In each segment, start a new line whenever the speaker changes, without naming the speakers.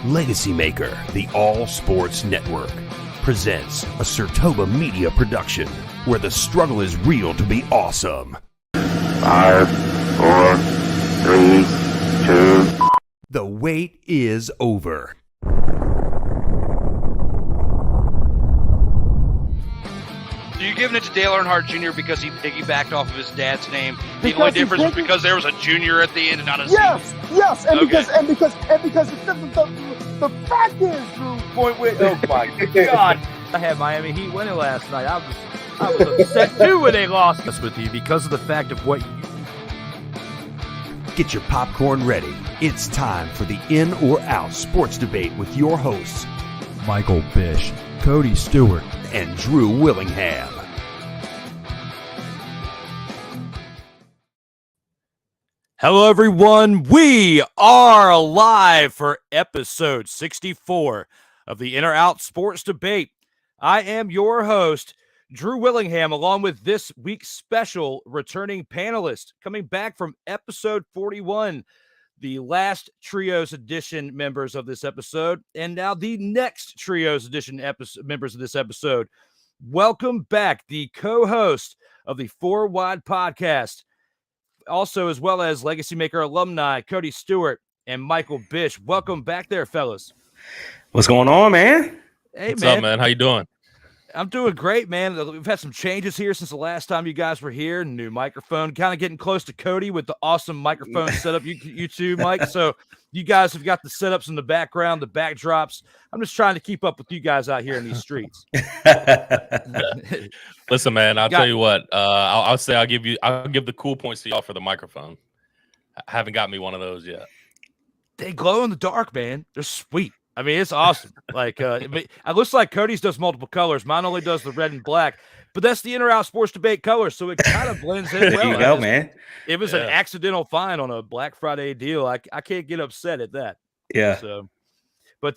LegacyMaker, the all sports network, presents a SIRTOBA media production where the struggle is real to be awesome.
5, 4, 3, 2.
The wait is over.
So you're giving it to Dale Earnhardt Jr. because he piggybacked off of his dad's name. The only difference was because there was a junior at the end and not a senior.
Yes, and
Okay.
because the fact is, Drew.
Point with, oh my God. I had Miami Heat winning last night. I was upset too when they lost. That's with you because of the fact of what you.
Get your popcorn ready. It's time for the In or Out sports debate with your hosts,
Michael Bish, Cody Stewart,
and Drew Willingham.
Hello, everyone. We are live for episode 64 of the In or Out Sports Debate. I am your host, Drew Willingham, along with this week's special returning panelist coming back from episode 41, the last Trios Edition members of this episode, and now the next Trios Edition members of this episode. Welcome back, the co-host of the Four Wide podcast, also as well as LegacyMaker alumni Cody Stewart and Michael Bish. Welcome back there, fellas.
What's going on, man?
Hey,
What's up, man? How you doing?
I'm doing great, man. We've had some changes here since the last time you guys were here. New microphone, kind of getting close to Cody with the awesome microphone setup you two, Mike. So you guys have got the setups in the background, the backdrops. I'm just trying to keep up with you guys out here in these streets.
Listen, man, I'll tell you what. I'll say I'll give the cool points to y'all for the microphone. I haven't got me one of those yet.
They glow in the dark, man. They're sweet. I mean, it's awesome. Like, it looks like Cody's does multiple colors. Mine only does the red and black, but that's the In or Out Sports Debate colors, so it kind of blends in well.
There you go, man.
It was an accidental find on a Black Friday deal. I can't get upset at that.
Yeah.
So, but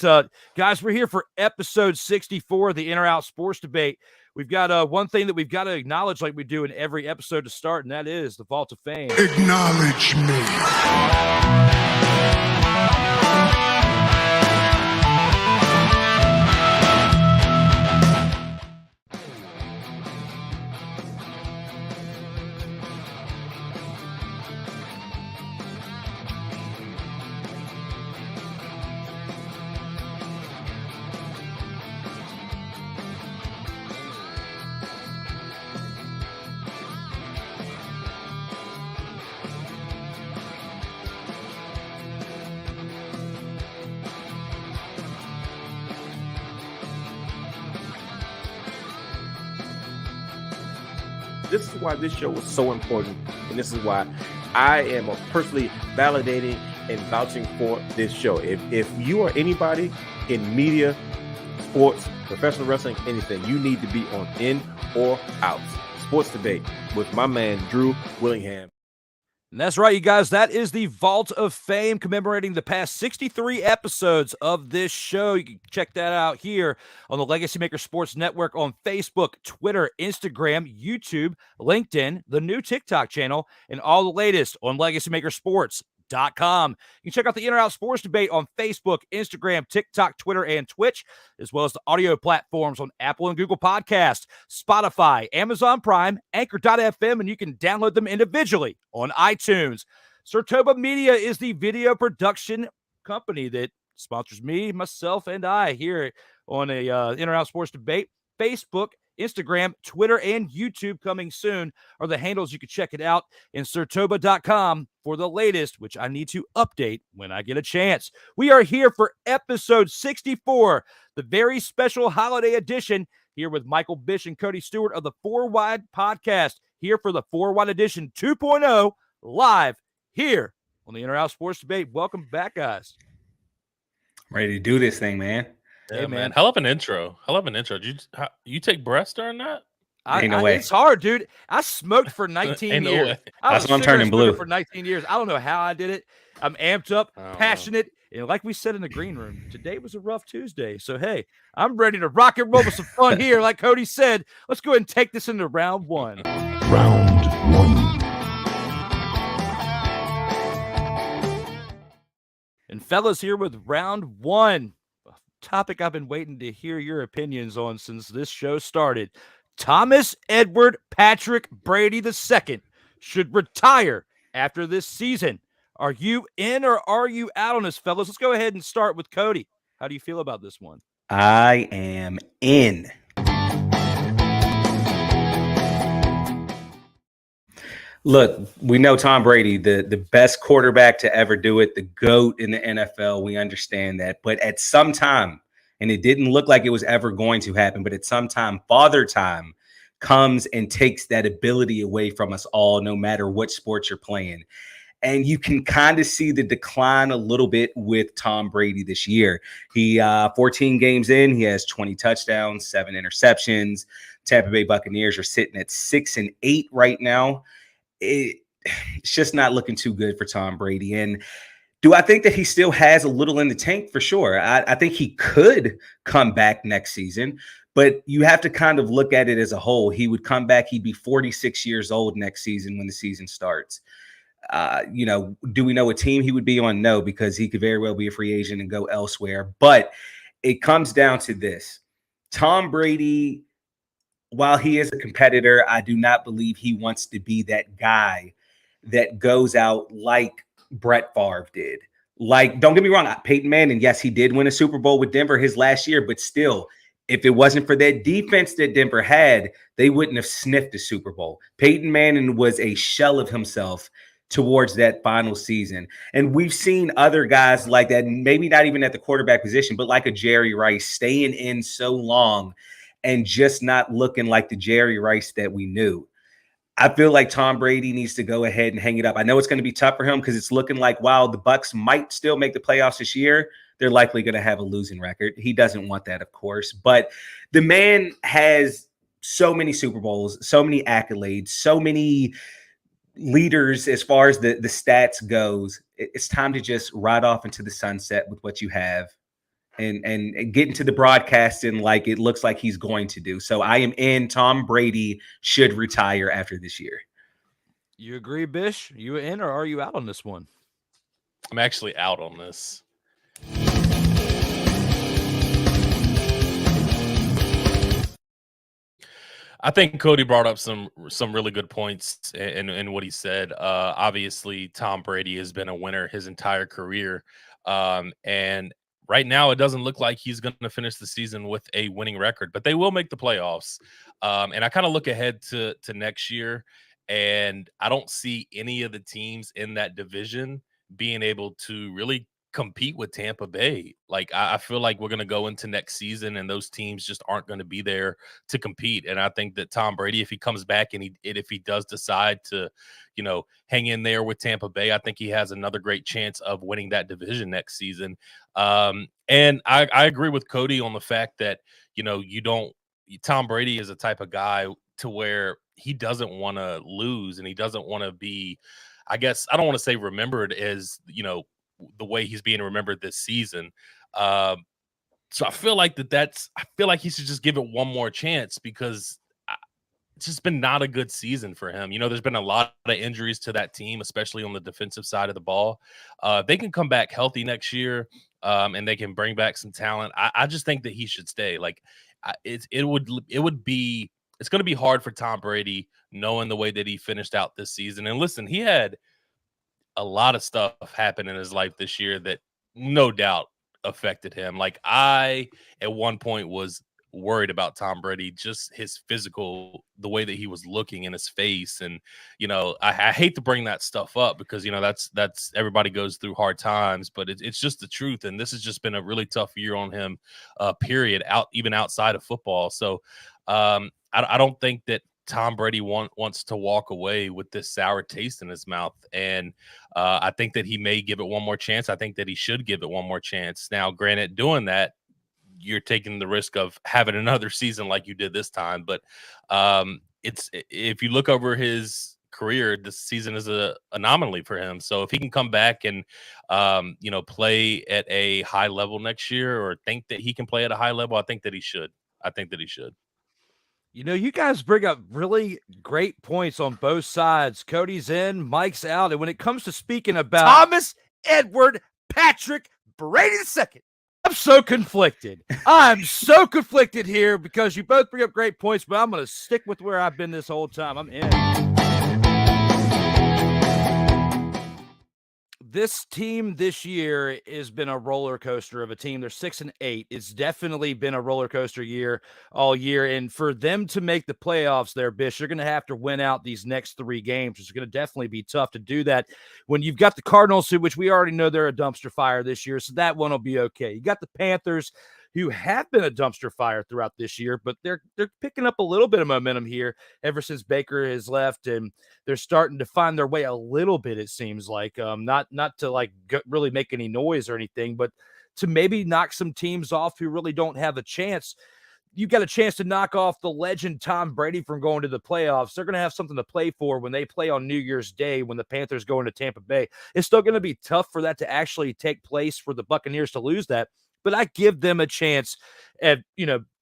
guys, we're here for episode 64 of the In or Out Sports Debate. We've got one thing that we've got to acknowledge, like we do in every episode to start, and that is the Vault of Fame.
Acknowledge me.
This is why this show was so important, and this is why I am personally validating and vouching for this show. If you are anybody in media, sports, professional wrestling, anything, you need to be on In or Out Sports Debate with my man, Drew Willingham.
And that's right, you guys. That is the Vault of Fame commemorating the past 63 episodes of this show. You can check that out here on the LegacyMaker Sports Network on Facebook, Twitter, Instagram, YouTube, LinkedIn, the new TikTok channel, and all the latest on LegacyMakerSports.com. You can check out the In or Out Sports Debate on Facebook, Instagram, TikTok, Twitter, and Twitch, as well as the audio platforms on Apple and Google Podcasts, Spotify, Amazon Prime, Anchor.fm, and you can download them individually on iTunes. SIRTOBA Media is the video production company that sponsors me, myself, and I here on a In or Out Sports Debate. Facebook, Instagram, Twitter, and YouTube coming soon are the handles. You can check it out in SIRTOBA.com for the latest, which I need to update when I get a chance. We are here for episode 64, the very special holiday edition, here with Michael Bish and Cody Stewart of the Four Wide podcast, here for the Four Wide Edition 2.0, live here on the In or Out Sports Debate. Welcome back, guys.
Ready to do this thing, man.
Yeah,
Hey,
man. Hell of an intro. Did you take breaths during that?
Ain't no way.
It's hard, dude. I smoked for 19
Ain't no
years.
way.
That's why I'm turning blue.
For 19 years. I don't know how I did it. I'm amped up, passionate, and like we said in the green room, today was a rough Tuesday. So, hey, I'm ready to rock and roll with some fun here. Like Cody said, let's go ahead and take this into round one.
Round one.
And fellas, here with round one. Topic I've been waiting to hear your opinions on since this show started. Thomas Edward Patrick Brady II should retire after this season. Are you in or are you out on this, fellas? Let's go ahead and start with Cody. How do you feel about this one?
I am in. Look, we know Tom Brady, the best quarterback to ever do it, the GOAT in the NFL. We understand that. But at some time, and it didn't look like it was ever going to happen, but at some time, Father Time comes and takes that ability away from us all, no matter what sport you're playing. And you can kind of see the decline a little bit with Tom Brady this year. He 14 games in, he has 20 touchdowns, 7 interceptions. Tampa Bay Buccaneers are sitting at 6-8 right now. It's just not looking too good for Tom Brady. And do I think that he still has a little in the tank? For sure. I think he could come back next season, but you have to kind of look at it as a whole. He would come back. He'd be 46 years old next season when the season starts. Do we know what team he would be on? No, because he could very well be a free agent and go elsewhere. But it comes down to this. Tom Brady, while he is a competitor, I do not believe he wants to be that guy that goes out like Brett Favre did. Like, don't get me wrong, Peyton Manning, yes, he did win a Super Bowl with Denver his last year, but still, if it wasn't for that defense that Denver had, they wouldn't have sniffed the Super Bowl. Peyton Manning was a shell of himself towards that final season. And we've seen other guys like that, maybe not even at the quarterback position, but like a Jerry Rice staying in so long and just not looking like the Jerry Rice that we knew. I feel like Tom Brady needs to go ahead and hang it up. I know it's going to be tough for him because it's looking like, while the Bucs might still make the playoffs this year, they're likely going to have a losing record. He doesn't want that, of course. But the man has so many Super Bowls, so many accolades, so many leaders as far as the stats goes. It's time to just ride off into the sunset with what you have and get into the broadcasting like it looks like he's going to do. So I am in. Tom Brady should retire after this year.
You agree, Bish? You in or are you out on this one?
I'm actually out on this. I think Cody brought up some really good points in what he said. Obviously, Tom Brady has been a winner his entire career. And right now, it doesn't look like he's going to finish the season with a winning record, but they will make the playoffs. And I kind of look ahead to next year, and I don't see any of the teams in that division being able to really compete with Tampa Bay. Like, I feel like we're going to go into next season and those teams just aren't going to be there to compete. And I think that Tom Brady, if he comes back and if he does decide to, hang in there with Tampa Bay, I think he has another great chance of winning that division next season. And I agree with Cody on the fact that, Tom Brady is a type of guy to where he doesn't want to lose and he doesn't want to be, I guess, I don't want to say remembered as, the way he's being remembered this season. So I feel like I feel like he should just give it one more chance because it's just been not a good season for him. There's been a lot of injuries to that team, especially on the defensive side of the ball. They can come back healthy next year and they can bring back some talent. I just think that he should stay. Like it's going to be hard for Tom Brady knowing the way that he finished out this season. And listen, he had a lot of stuff happened in his life this year that no doubt affected him. Like I, at one point, was worried about Tom Brady, just his physical, the way that he was looking in his face. And, I hate to bring that stuff up because, that's everybody goes through hard times, but it's just the truth. And this has just been a really tough year on him, period, even outside of football. So I don't think that Tom Brady wants to walk away with this sour taste in his mouth. And I think that he may give it one more chance. I think that he should give it one more chance. Now, granted, doing that, you're taking the risk of having another season like you did this time. But if you look over his career, this season is an anomaly for him. So if he can come back and, play at a high level next year or think that he can play at a high level, I think that he should.
You guys bring up really great points on both sides. Cody's in, Mike's out. And when it comes to speaking about Thomas Edward Patrick Brady II. I'm so conflicted. I'm so conflicted here because you both bring up great points, but I'm going to stick with where I've been this whole time. I'm in. This team this year has been a roller coaster of a team. They're 6-8. It's definitely been a roller coaster year all year. And for them to make the playoffs there, Bish, they're going to have to win out these next 3 games. It's going to definitely be tough to do that when you've got the Cardinals, which we already know they're a dumpster fire this year. So that one will be okay. You got the Panthers, who have been a dumpster fire throughout this year, but they're picking up a little bit of momentum here ever since Baker has left, and they're starting to find their way a little bit, it seems like. Not to like really make any noise or anything, but to maybe knock some teams off who really don't have a chance. You got a chance to knock off the legend Tom Brady from going to the playoffs. They're going to have something to play for when they play on New Year's Day when the Panthers go into Tampa Bay. It's still going to be tough for that to actually take place for the Buccaneers to lose that. But I give them a chance at,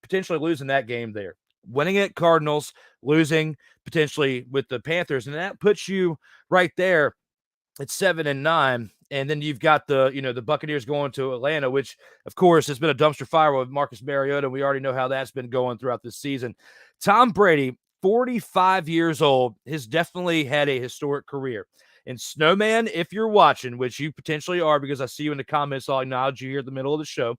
potentially losing that game there. Winning at Cardinals, losing potentially with the Panthers. And that puts you right there at 7-9. And then you've got the Buccaneers going to Atlanta, which, of course, has been a dumpster fire with Marcus Mariota. We already know how that's been going throughout this season. Tom Brady, 45 years old, has definitely had a historic career. And Snowman, if you're watching, which you potentially are because I see you in the comments, I'll acknowledge you here at the middle of the show.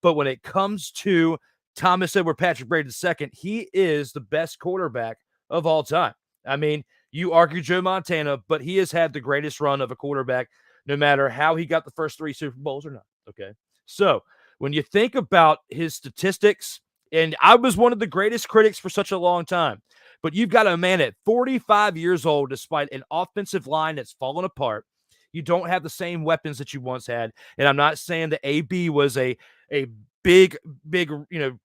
But when it comes to Thomas Edward Patrick Brady II, he is the best quarterback of all time. I mean, you argue Joe Montana, but he has had the greatest run of a quarterback, no matter how he got the first 3 Super Bowls or not. Okay. So when you think about his statistics, and I was one of the greatest critics for such a long time, but you've got a man at 45 years old, despite an offensive line that's fallen apart. You don't have the same weapons that you once had. And I'm not saying that AB was a big,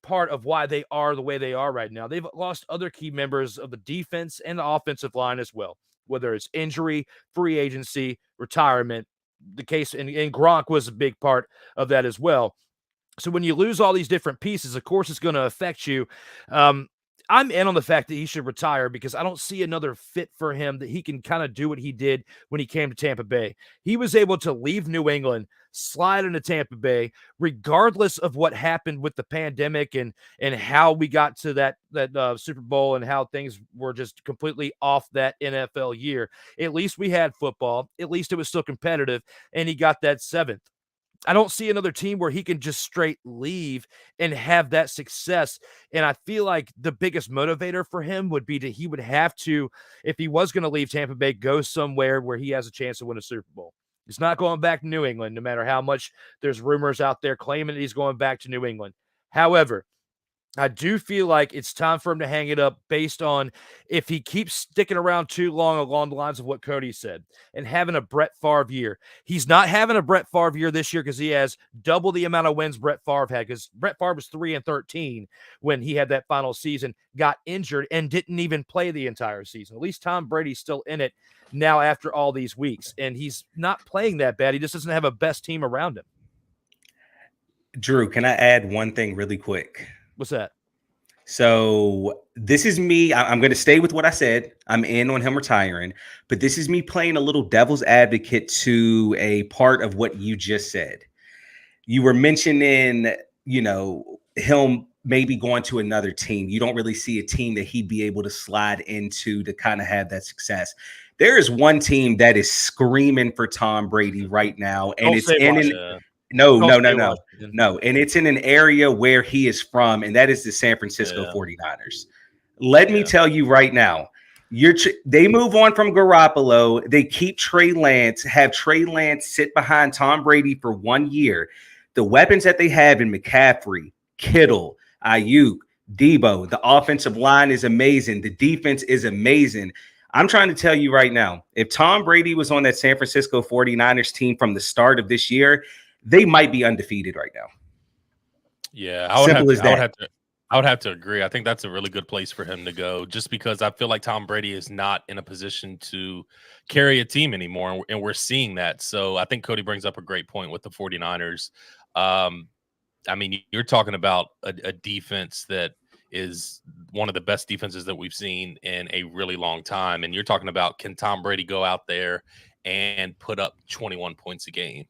part of why they are the way they are right now. They've lost other key members of the defense and the offensive line as well, whether it's injury, free agency, retirement. The case, and Gronk was a big part of that as well. So when you lose all these different pieces, of course, it's going to affect you. I'm in on the fact that he should retire because I don't see another fit for him that he can kind of do what he did when he came to Tampa Bay. He was able to leave New England, slide into Tampa Bay, regardless of what happened with the pandemic and how we got to that Super Bowl and how things were just completely off that NFL year. At least we had football. At least it was still competitive, and he got that 7th. I don't see another team where he can just straight leave and have that success. And I feel like the biggest motivator for him would be that he would have to, if he was going to leave Tampa Bay, go somewhere where he has a chance to win a Super Bowl. He's not going back to New England, no matter how much there's rumors out there claiming that he's going back to New England. However, I do feel like it's time for him to hang it up based on if he keeps sticking around too long along the lines of what Cody said and having a Brett Favre year. He's not having a Brett Favre year this year because he has double the amount of wins Brett Favre had, because Brett Favre was 3-13 when he had that final season, got injured, and didn't even play the entire season. At least Tom Brady's still in it now after all these weeks, and he's not playing that bad. He just doesn't have a best team around him.
Drew, can I add one thing really quick?
What's that?
So this is me. I'm going to stay with what I said. I'm in on him retiring, but this is me playing a little devil's advocate to a part of what you just said. You were mentioning, him maybe going to another team. You don't really see a team that he'd be able to slide into to kind of have that success. There is one team that is screaming for Tom Brady right now, and it's in No. And it's in an area where he is from, and that is the San Francisco 49ers. Let me tell you right now, they move on from Garoppolo. They keep Trey Lance, have Trey Lance sit behind Tom Brady for 1 year. The weapons that they have in McCaffrey, Kittle, Ayuk, Debo, the offensive line is amazing. The defense is amazing. I'm trying to tell you right now, if Tom Brady was on that San Francisco 49ers team from the start of this year, they might be undefeated right now.
Yeah, I would have to agree. I think that's a really good place for him to go, just because I feel like Tom Brady is not in a position to carry a team anymore, and we're seeing that. So I think Cody brings up a great point with the 49ers. I mean, you're talking about a defense that is one of the best defenses that we've seen in a really long time. And you're talking about, can Tom Brady go out there and put up 21 points a game?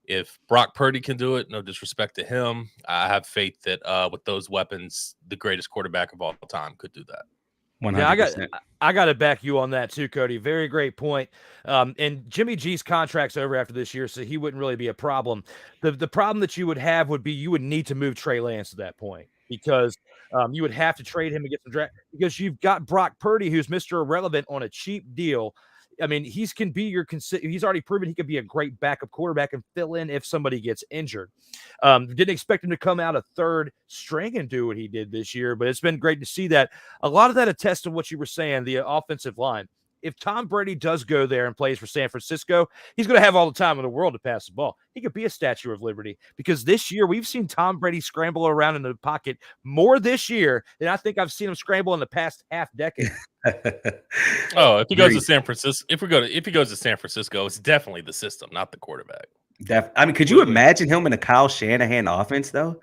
if Brock Purdy can do it, no disrespect to him, I have faith that with those weapons, the greatest quarterback of all time could do that.
100%.
Yeah, I got to back you on that too, Cody. Very great point. And Jimmy G's contract's over after this year, so he wouldn't really be a problem. The problem that you would have would be you would need to move Trey Lance at that point because you would have to trade him and get some draft because you've got Brock Purdy, who's Mr. Irrelevant on a cheap deal. I mean, he's already proven he could be a great backup quarterback and fill in if somebody gets injured. Didn't expect him to come out a third string and do what he did this year, but it's been great to see that. A lot of that attests to what you were saying, the offensive line. If Tom Brady does go there and plays for San Francisco, he's going to have all the time in the world to pass the ball. He could be a Statue of Liberty because this year we've seen Tom Brady scramble around in the pocket more this year than I think I've seen him scramble in the past half decade.
If he goes to San Francisco, if he goes to San Francisco, it's definitely the system, not the quarterback.
I mean, could you imagine him in a Kyle Shanahan offense though?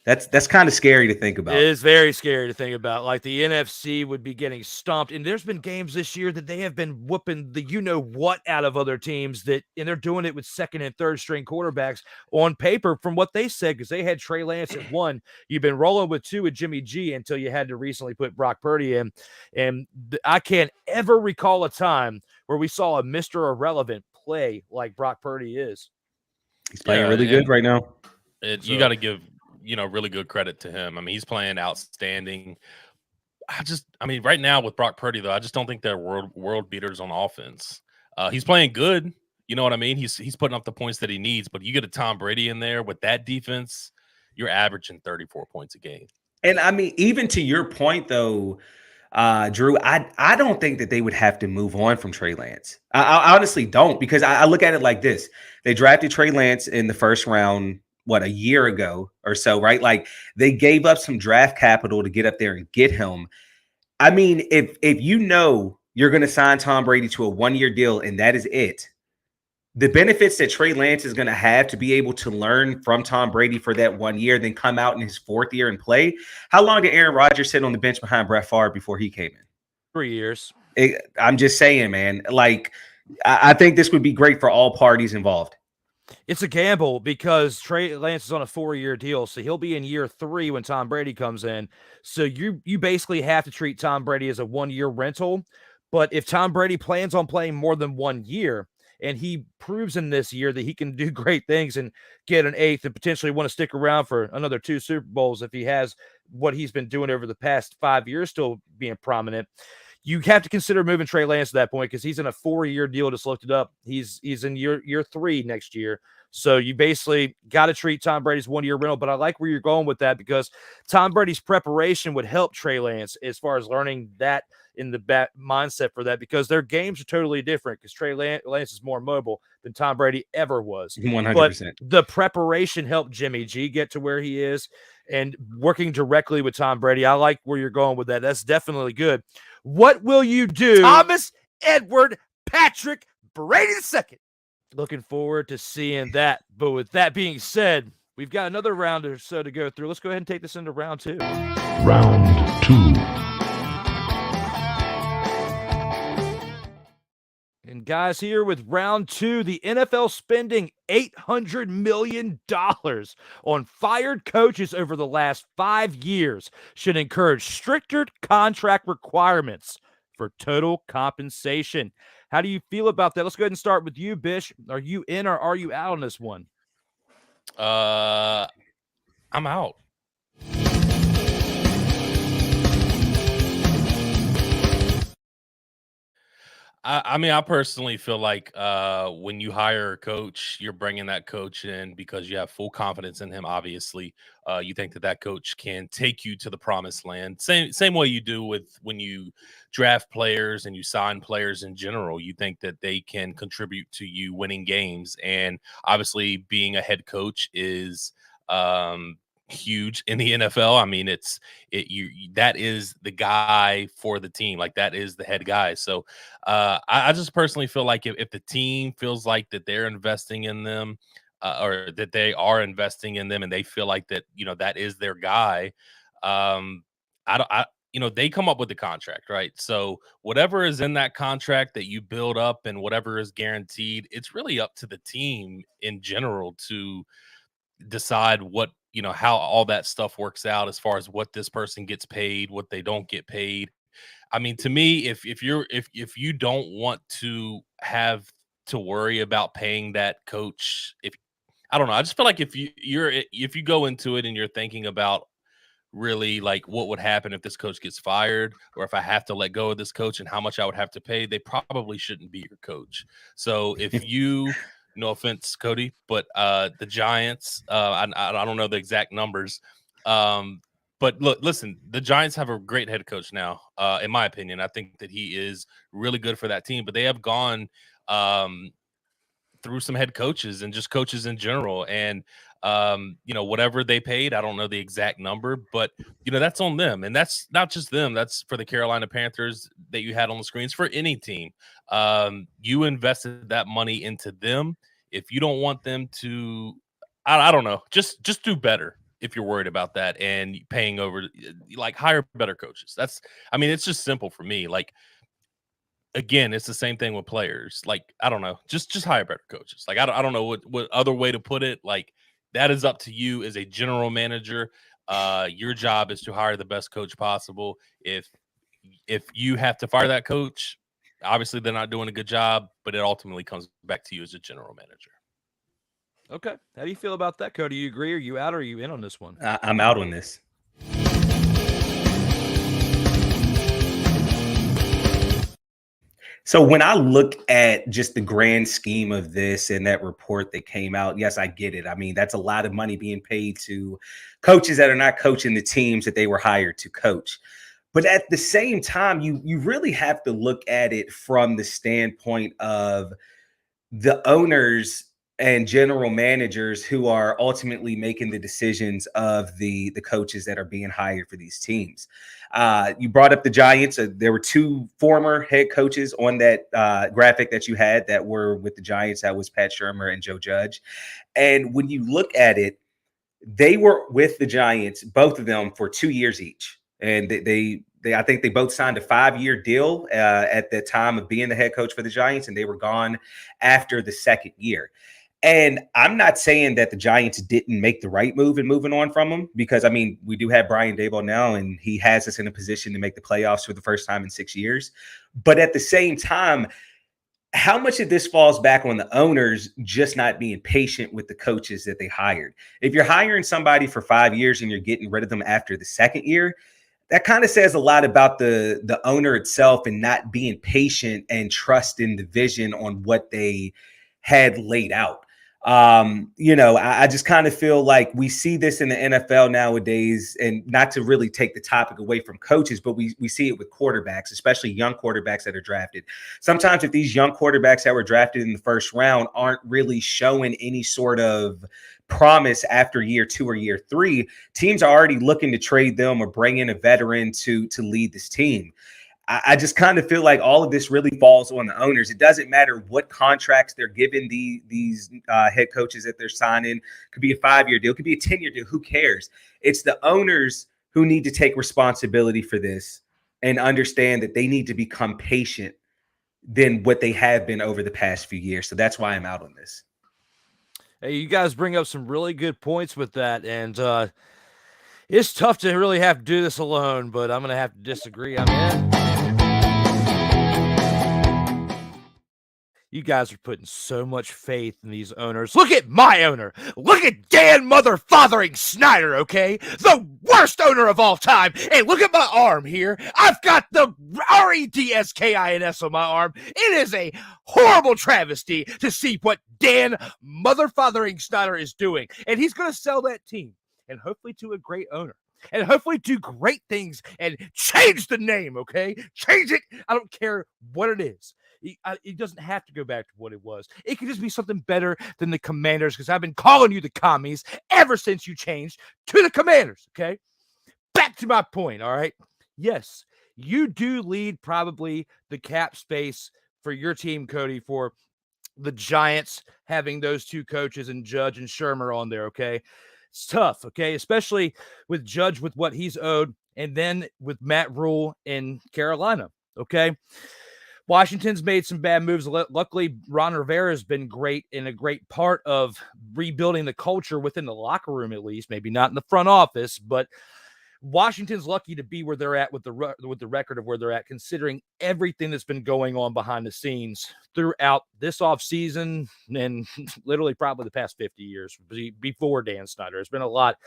That's kind of scary to think about.
It is very scary to think about. Like the NFC would be getting stomped. And there's been games this year that they have been whooping the you-know-what out of other teams and they're doing it with second and third string quarterbacks on paper from what they said because they had Trey Lance at 1. You've been rolling with 2 with Jimmy G until you had to recently put Brock Purdy in. And I can't ever recall a time where we saw a Mr. Irrelevant play like Brock Purdy is.
He's playing really good right now.
You got to give really good credit to him. I mean, he's playing outstanding. Right now with Brock Purdy, though, I just don't think they're world beaters on offense. He's playing good. You know what I mean? He's putting up the points that he needs, but you get a Tom Brady in there with that defense, you're averaging 34 points a game.
And I mean, even to your point, though, Drew, I don't think that they would have to move on from Trey Lance. I honestly don't, because I look at it like this. They drafted Trey Lance in the first round, a year ago or so, right? Like they gave up some draft capital to get up there and get him. I mean, if you're going to sign Tom Brady to a 1-year deal and that is it, the benefits that Trey Lance is going to have to be able to learn from Tom Brady for that 1 year, then come out in his 4th year and play. How long did Aaron Rodgers sit on the bench behind Brett Favre before he came in?
3 years.
I'm just saying, man, like I think this would be great for all parties involved.
It's a gamble because Trey Lance is on a 4-year deal, so he'll be in year 3 when Tom Brady comes in. So you basically have to treat Tom Brady as a 1-year rental. But if Tom Brady plans on playing more than 1 year and he proves in this year that he can do great things and get an 8th and potentially want to stick around for another 2 Super Bowls if he has what he's been doing over the past 5 years still being prominent, you have to consider moving Trey Lance at that point because he's in a 4-year deal. Just looked it up. He's in year 3 next year. So you basically got to treat Tom Brady's 1-year rental. But I like where you're going with that because Tom Brady's preparation would help Trey Lance as far as learning that in the back mindset for that because their games are totally different because Trey Lance is more mobile than Tom Brady ever was.
100%.
But the preparation helped Jimmy G get to where he is and working directly with Tom Brady. I like where you're going with that. That's definitely good. What will you do, Thomas Edward Patrick Brady II? Looking forward to seeing that. But with that being said, we've got another round or so to go through. Let's go ahead and take this into round 2.
Round 2.
And guys, here with round 2, the NFL spending $800 million on fired coaches over the last 5 years should encourage stricter contract requirements for total compensation. How do you feel about that? Let's go ahead and start with you, Bish. Are you in or are you out on this one?
I'm out. I personally feel like when you hire a coach, you're bringing that coach in because you have full confidence in him. Obviously, you think that coach can take you to the promised land. Same way you do with when you draft players and you sign players in general. You think that they can contribute to you winning games. And obviously, being a head coach is huge in the NFL. I mean, that is the guy for the team. Like that is the head guy. So I just personally feel like if the team feels like that they're investing in them or that they are investing in them and they feel like that, that is their guy. they come up with the contract, right? So whatever is in that contract that you build up and whatever is guaranteed, it's really up to the team in general to decide what, how all that stuff works out as far as what this person gets paid, what they don't get paid. I mean, to me, if you don't want to have to worry about paying that coach, if I don't know, I just feel like if you go into it and you're thinking about really like what would happen if this coach gets fired, or if I have to let go of this coach and how much I would have to pay, they probably shouldn't be your coach. So if you, no offense, Cody, but the Giants, I don't know the exact numbers, but listen, the Giants have a great head coach now. In my opinion, I think that he is really good for that team, but they have gone through some head coaches and just coaches in general. And, whatever they paid, I don't know the exact number, but, that's on them. And that's not just them. That's for the Carolina Panthers that you had on the screens, for any team. You invested that money into them. If you don't want them to, I don't know, just do better if you're worried about that and paying over, like, hire better coaches. It's just simple for me. Like, again, it's the same thing with players. Like, I don't know, just hire better coaches. Like, I don't know what other way to put it. Like, that is up to you as a general manager. Your job is to hire the best coach possible. If you have to fire that coach, obviously they're not doing a good job, but it ultimately comes back to you as a general manager.
Okay. How do you feel about that, Cody? You agree? Are you out or are you in on this one?
I'm out on this. So when I look at just the grand scheme of this and that report that came out, yes, I get it. I mean, that's a lot of money being paid to coaches that are not coaching the teams that they were hired to coach. But at the same time, you really have to look at it from the standpoint of the owners and general managers who are ultimately making the decisions of the coaches that are being hired for these teams. You brought up the Giants. There were two former head coaches on that graphic that you had that were with the Giants. That was Pat Shurmur and Joe Judge. And when you look at it, they were with the Giants, both of them, for 2 years each. And they I think they both signed a 5-year deal at the time of being the head coach for the Giants, and they were gone after the second year. And I'm not saying that the Giants didn't make the right move in moving on from him, because, I mean, we do have Brian Daboll now, and he has us in a position to make the playoffs for the first time in 6 years. But at the same time, how much of this falls back on the owners just not being patient with the coaches that they hired? If you're hiring somebody for 5 years and you're getting rid of them after the second year, that kind of says a lot about the owner itself and not being patient and trusting the vision on what they had laid out. I just kind of feel like we see this in the NFL nowadays, and not to really take the topic away from coaches, but we see it with quarterbacks, especially young quarterbacks that are drafted. Sometimes if these young quarterbacks that were drafted in the first round aren't really showing any sort of promise after year 2 or year 3, teams are already looking to trade them or bring in a veteran to lead this team. I just kind of feel like all of this really falls on the owners. It doesn't matter what contracts they're giving these head coaches that they're signing. It could be a 5-year deal, it could be a 10-year deal. Who cares? It's the owners who need to take responsibility for this and understand that they need to become patient than what they have been over the past few years. So that's why I'm out on this.
Hey, you guys bring up some really good points with that, and it's tough to really have to do this alone, but I'm going to have to disagree. You guys are putting so much faith in these owners. Look at my owner. Look at Dan Mother-Fathering Snyder, okay? The worst owner of all time. And look at my arm here. I've got the REDSKINS on my arm. It is a horrible travesty to see what Dan Mother-Fathering Snyder is doing. And he's going to sell that team, and hopefully to a great owner, and hopefully do great things and change the name, okay? Change it. I don't care what it is. It doesn't have to go back to what it was. It could just be something better than the Commanders, because I've been calling you the commies ever since you changed to the Commanders, okay? Back to my point, all right? Yes, you do lead probably the cap space for your team, Cody, for the Giants having those two coaches and Judge and Shurmur on there, okay? It's tough, okay? Especially with Judge with what he's owed and then with Matt Rule in Carolina. Okay. Washington's made some bad moves. Luckily, Ron Rivera has been great and a great part of rebuilding the culture within the locker room, at least. Maybe not in the front office, but Washington's lucky to be where they're at with the record of where they're at, considering everything that's been going on behind the scenes throughout this offseason and literally probably the past 50 years before Dan Snyder. There's been a lot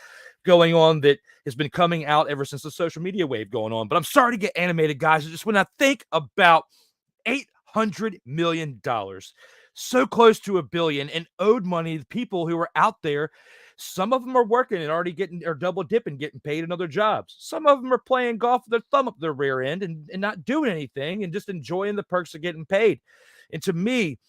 going on that has been coming out ever since the social media wave going on. But I'm sorry to get animated, guys. Just when I think about $800 million, so close to $1 billion, and owed money to people who are out there. Some of them are working and already getting or double dipping, getting paid in other jobs. Some of them are playing golf with their thumb up their rear end and not doing anything and just enjoying the perks of getting paid. And to me,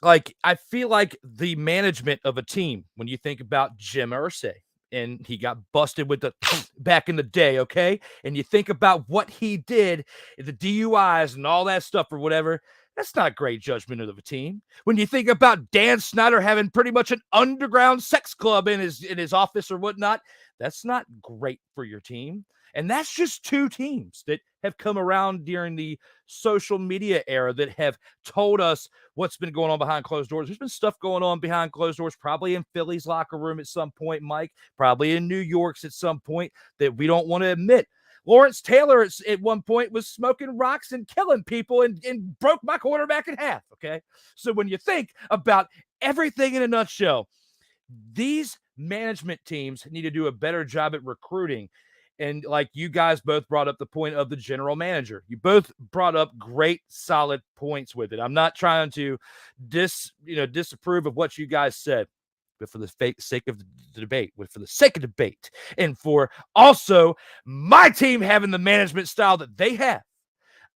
like, I feel like the management of a team, when you think about Jim Irsay, and he got busted with the back in the day, okay? And you think about what he did, the DUIs and all that stuff or whatever, that's not great judgment of a team. When you think about Dan Snyder having pretty much an underground sex club in his office or whatnot, that's not great for your team. And that's just two teams that have come around during the social media era that have told us what's been going on behind closed doors. There's been stuff going on behind closed doors, probably in Philly's locker room at some point, Mike, probably in New York's at some point that we don't want to admit. Lawrence Taylor at one point was smoking rocks and killing people and broke my quarterback in half, okay? So when you think about everything in a nutshell, these management teams need to do a better job at recruiting. And like you guys both brought up the point of the general manager. You both brought up great, solid points with it. I'm not trying to disapprove of what you guys said, but for the sake of the debate, and for also my team having the management style that they have,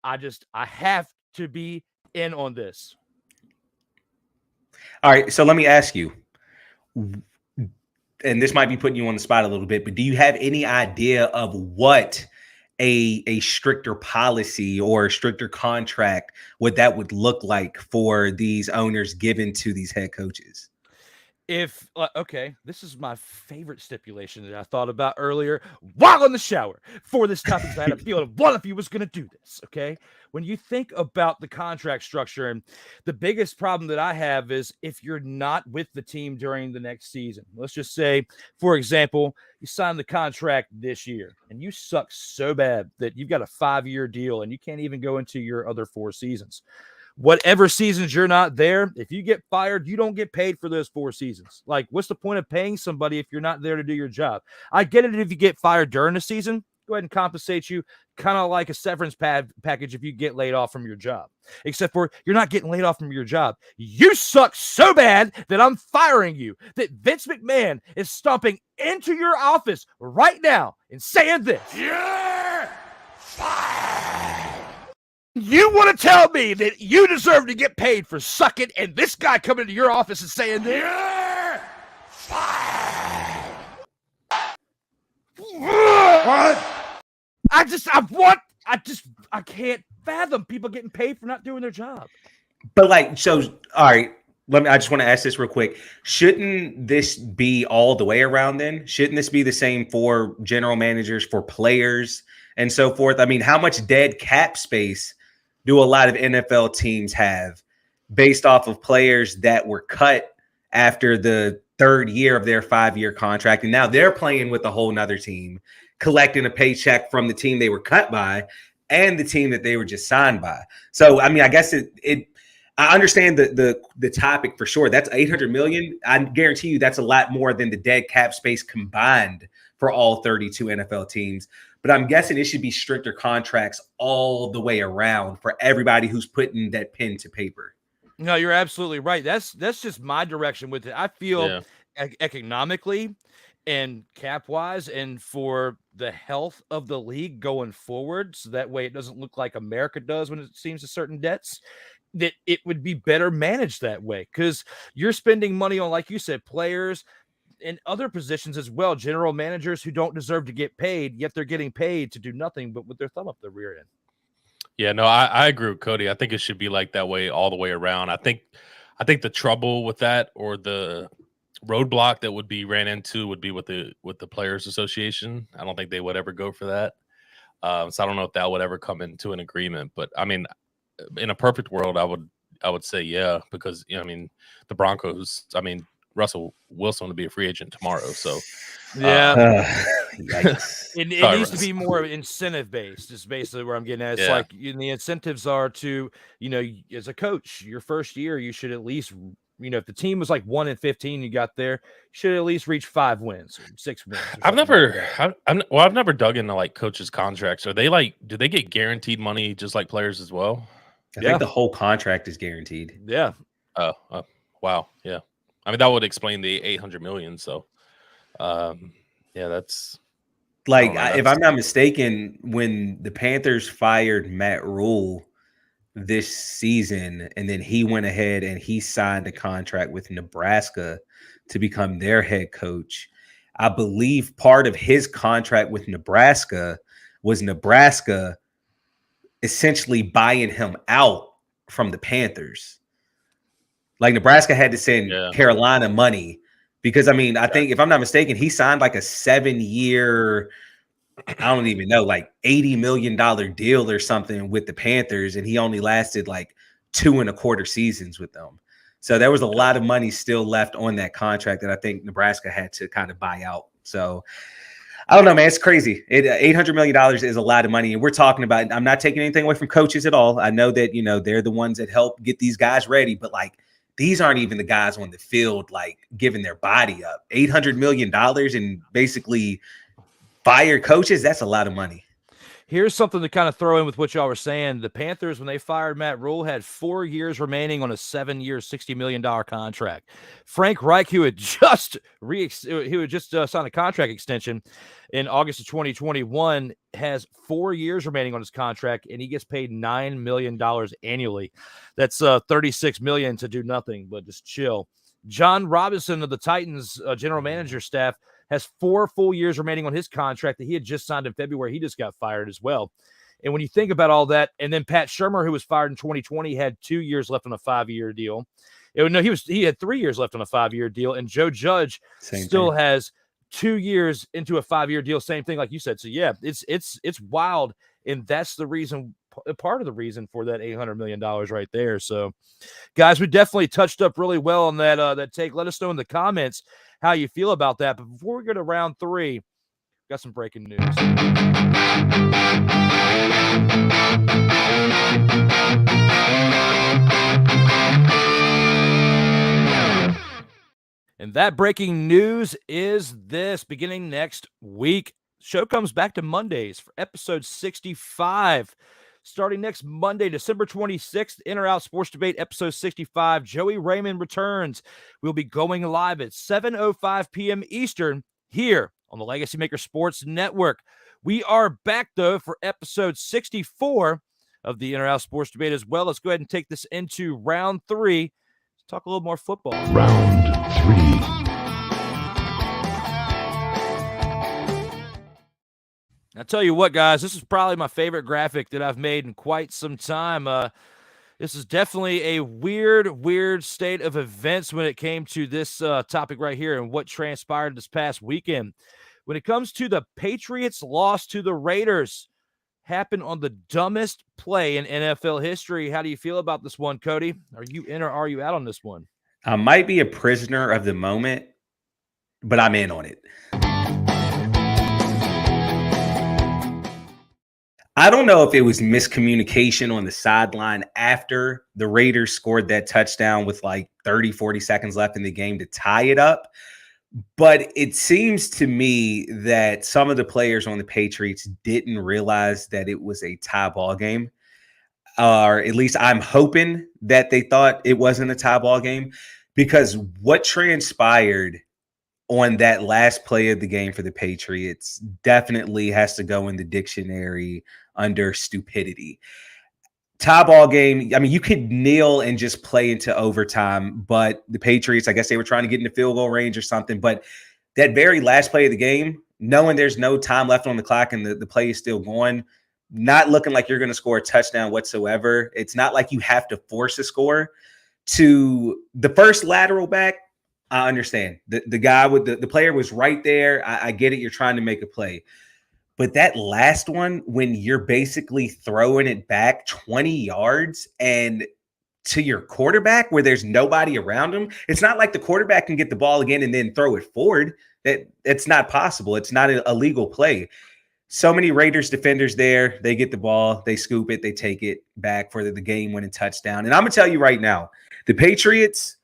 I have to be in on this.
All right, so let me ask you, and this might be putting you on the spot a little bit, but do you have any idea of what a stricter policy or a stricter contract, what that would look like for these owners given to these head coaches?
Okay, this is my favorite stipulation that I thought about earlier while in the shower for this topic. I had a feeling one of you was going to do this, okay? When you think about the contract structure, and the biggest problem that I have is if you're not with the team during the next season. Let's just say, for example, you sign the contract this year and you suck so bad that you've got a 5-year deal and you can't even go into your other 4 seasons. Whatever seasons you're not there, if you get fired, you don't get paid for those 4 seasons. Like, what's the point of paying somebody if you're not there to do your job? I get it if you get fired during the season, go ahead and compensate you, kind of like a severance package if you get laid off from your job. Except for you're not getting laid off from your job. You suck so bad that I'm firing you, that Vince McMahon is stomping into your office right now and saying this. You're fired. You want to tell me that you deserve to get paid for sucking, and this guy coming into your office and saying, "You're fired." What? I can't fathom people getting paid for not doing their job.
But like, so, all right, I just want to ask this real quick. Shouldn't this be all the way around then? Shouldn't this be the same for general managers, for players, and so forth? I mean, how much dead cap space do a lot of NFL teams have based off of players that were cut after the 3rd year of their 5-year contract, and now they're playing with a whole nother team, collecting a paycheck from the team they were cut by and the team that they were just signed by? So, I mean, I guess I understand the topic for sure. That's $800 million. I guarantee you that's a lot more than the dead cap space combined for all 32 NFL teams. But I'm guessing it should be stricter contracts all the way around for everybody who's putting that pen to paper.
No, you're absolutely right. That's just my direction with it. I feel economically and cap-wise and for the health of the league going forward, so that way it doesn't look like America does when it seems to certain debts, that it would be better managed that way, because you're spending money on, like you said, players in other positions as well, general managers who don't deserve to get paid, yet they're getting paid to do nothing but with their thumb up their rear end.
Yeah, no, I agree with Cody. I think it should be like that way all the way around. I think the trouble with that, or the roadblock that would be ran into, would be with the Players Association. I don't think they would ever go for that. So I don't know if that would ever come into an agreement. But I mean, in a perfect world, I would say yeah, because I mean the Broncos. I mean Russell Wilson will be a free agent tomorrow. So
it needs to be more incentive based. Is basically where I'm getting at. It's like the incentives are to as a coach, your first year you should at least. If the team was like 1-15, you got there, you should at least reach 5 wins, or 6 wins.
I've never dug into like coaches' contracts. Are they do they get guaranteed money just like players as well?
I think the whole contract is guaranteed.
Yeah.
Oh, wow. Yeah. I mean, that would explain the $800 million. So, that's
like, if I'm not mistaken, when the Panthers fired Matt Rule this season, and then he went ahead and he signed a contract with Nebraska to become their head coach. I believe part of his contract with Nebraska was Nebraska essentially buying him out from the Panthers. Like Nebraska had to send Carolina money because, I mean, I think if I'm not mistaken, he signed like a 7-year, I don't even know, like $80 million deal or something with the Panthers, and he only lasted like 2.25 seasons with them. So there was a lot of money still left on that contract that I think Nebraska had to kind of buy out. So I don't know, man. It's crazy. $800 million is a lot of money, and we're talking about. I'm not taking anything away from coaches at all. I know that they're the ones that help get these guys ready, but like these aren't even the guys on the field like giving their body up. $800 million and basically fire coaches, that's a lot of money.
Here's something to kind of throw in with what y'all were saying. The Panthers, when they fired Matt Rule, had 4 years remaining on a 7-year, $60 million contract. Frank Reich, who had just signed a contract extension in August of 2021, has 4 years remaining on his contract, and he gets paid $9 million annually. That's $36 million to do nothing but just chill. John Robinson of the Titans general manager staff has 4 full years remaining on his contract that he had just signed in February. He just got fired as well. And when you think about all that, and then Pat Shurmur, who was fired in 2020, had 2 years left on a 5-year deal. He had 3 years left on a 5-year deal, and Joe Judge has 2 years into a 5-year deal. Same thing, like you said. So yeah, it's wild, and that's the reason. Part of the reason for that $800 million right there. So, guys, we definitely touched up really well on that take. Let us know in the comments how you feel about that. But before we go to round 3, got some breaking news. And that breaking news is this: beginning next week, show comes back to Mondays for episode 65. Starting next Monday, December 26th, In or Out Sports Debate, episode 65. Joey Raymond returns. We'll be going live at 7:05 p.m. Eastern here on the LegacyMaker Sports Network. We are back, though, for episode 64 of the In or Out Sports Debate as well. Let's go ahead and take this into round 3. Let's talk a little more football.
Round 3.
I tell you what, guys, this is probably my favorite graphic that I've made in quite some time. This is definitely a weird state of events when it came to this topic right here and what transpired this past weekend. When it comes to the Patriots' loss to the Raiders, happened on the dumbest play in NFL history. How do you feel about this one, Cody? Are you in or are you out on this one?
I might be a prisoner of the moment, but I'm in on it. I don't know if it was miscommunication on the sideline after the Raiders scored that touchdown with like 30, 40 seconds left in the game to tie it up. But it seems to me that some of the players on the Patriots didn't realize that it was a tie ball game. Or at least I'm hoping that they thought it wasn't a tie ball game, because what transpired on that last play of the game for the Patriots definitely has to go in the dictionary under stupidity. Tie ball game, I mean, you could kneel and just play into overtime, but the Patriots, I guess they were trying to get into field goal range or something. But that very last play of the game, knowing there's no time left on the clock and the play is still going, not looking like you're going to score a touchdown whatsoever. It's not like you have to force a score. To the first lateral back, I understand. The guy with the player was right there. I get it. You're trying to make a play. But that last one, when you're basically throwing it back 20 yards and to your quarterback where there's nobody around him, it's not like the quarterback can get the ball again and then throw it forward. It's not possible. It's not a legal play. So many Raiders defenders there. They get the ball, they scoop it, they take it back for the game-winning touchdown. And I'm going to tell you right now, the Patriots,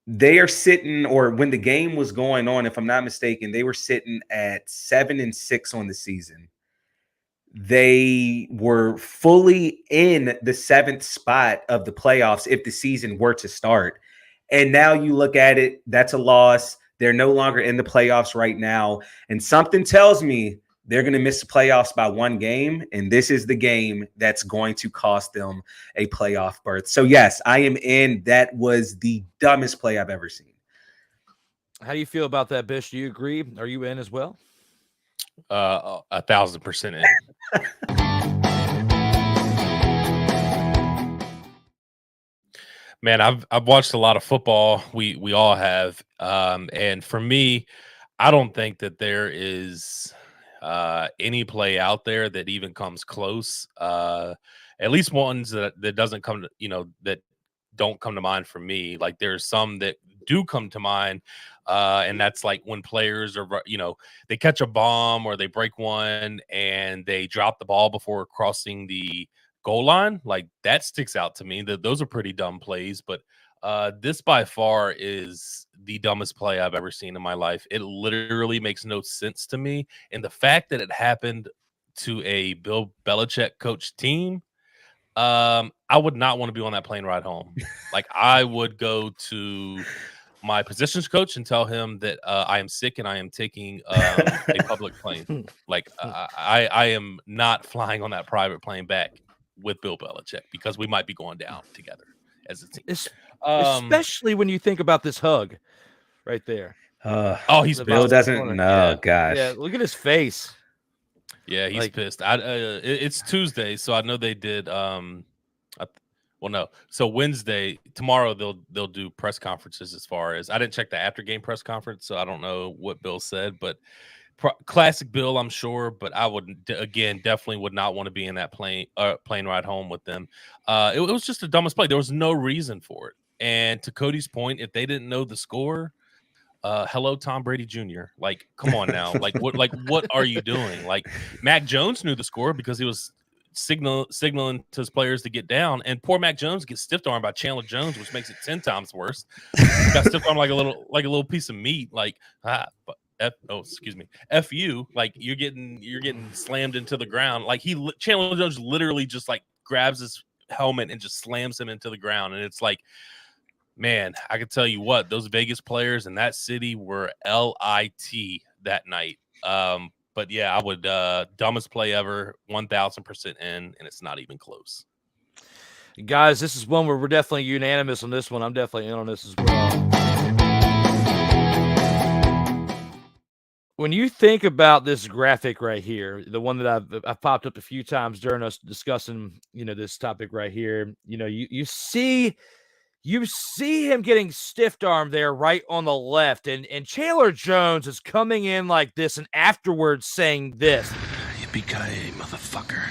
they are sitting, or when the game was going on, if I'm not mistaken, they were sitting at 7-6 on the season. They were fully in the 7th spot of the playoffs if the season were to start. And now you look at it, that's a loss. They're no longer in the playoffs right now. And something tells me they're going to miss the playoffs by one game. And this is the game that's going to cost them a playoff berth. So, yes, I am in. That was the dumbest play I've ever seen.
How do you feel about that, Bish? Do you agree? Are you in as well?
1,000% in. Man, I've watched a lot of football. We all have, and for me, I don't think that there is any play out there that even comes close. At least ones that doesn't come to, that don't come to mind for me. Like there's some that do come to mind. And that's like when players are, they catch a bomb or they break one and they drop the ball before crossing the goal line. Like that sticks out to me. Those are pretty dumb plays, but this by far is the dumbest play I've ever seen in my life. It literally makes no sense to me. And the fact that it happened to a Bill Belichick coach team, I would not want to be on that plane ride home. Like I would go to my positions coach and tell him that I am sick and I am taking a public plane. Like I am not flying on that private plane back with Bill Belichick because we might be going down together as a team.
Especially when you think about this hug right there.
He's
Bill doesn't. No, gosh.
Yeah, look at his face.
Yeah, he's pissed. It's Tuesday, so I know they did. So Wednesday, tomorrow they'll do press conferences. As far as I didn't check the after game press conference, so I don't know what Bill said. But classic Bill, I'm sure. But I would definitely would not want to be in that plane ride home with them. It was just the dumbest play. There was no reason for it. And to Cody's point, if they didn't know the score, hello, Tom Brady Jr. Like, come on now. What are you doing? Like, Mac Jones knew the score because he was signaling to his players to get down, and poor Mac Jones gets stiff armed by Chandler Jones, which makes it 10 times worse. Got stiff armed like a little piece of meat. Like, excuse me, F you. Like you're getting slammed into the ground. Like Chandler Jones literally just like grabs his helmet and just slams him into the ground, and it's like, man, I can tell you what, those Vegas players in that city were LIT that night. But yeah, I would dumbest play ever, 1,000% in, and it's not even close.
Guys, this is one where we're definitely unanimous on this one. I'm definitely in on this as well. When you think about this graphic right here, the one that I've popped up a few times during us discussing, this topic right here, you see him getting stiff-armed there right on the left, and Chandler Jones is coming in like this and afterwards saying this.
Yippee-ki-yay, motherfucker.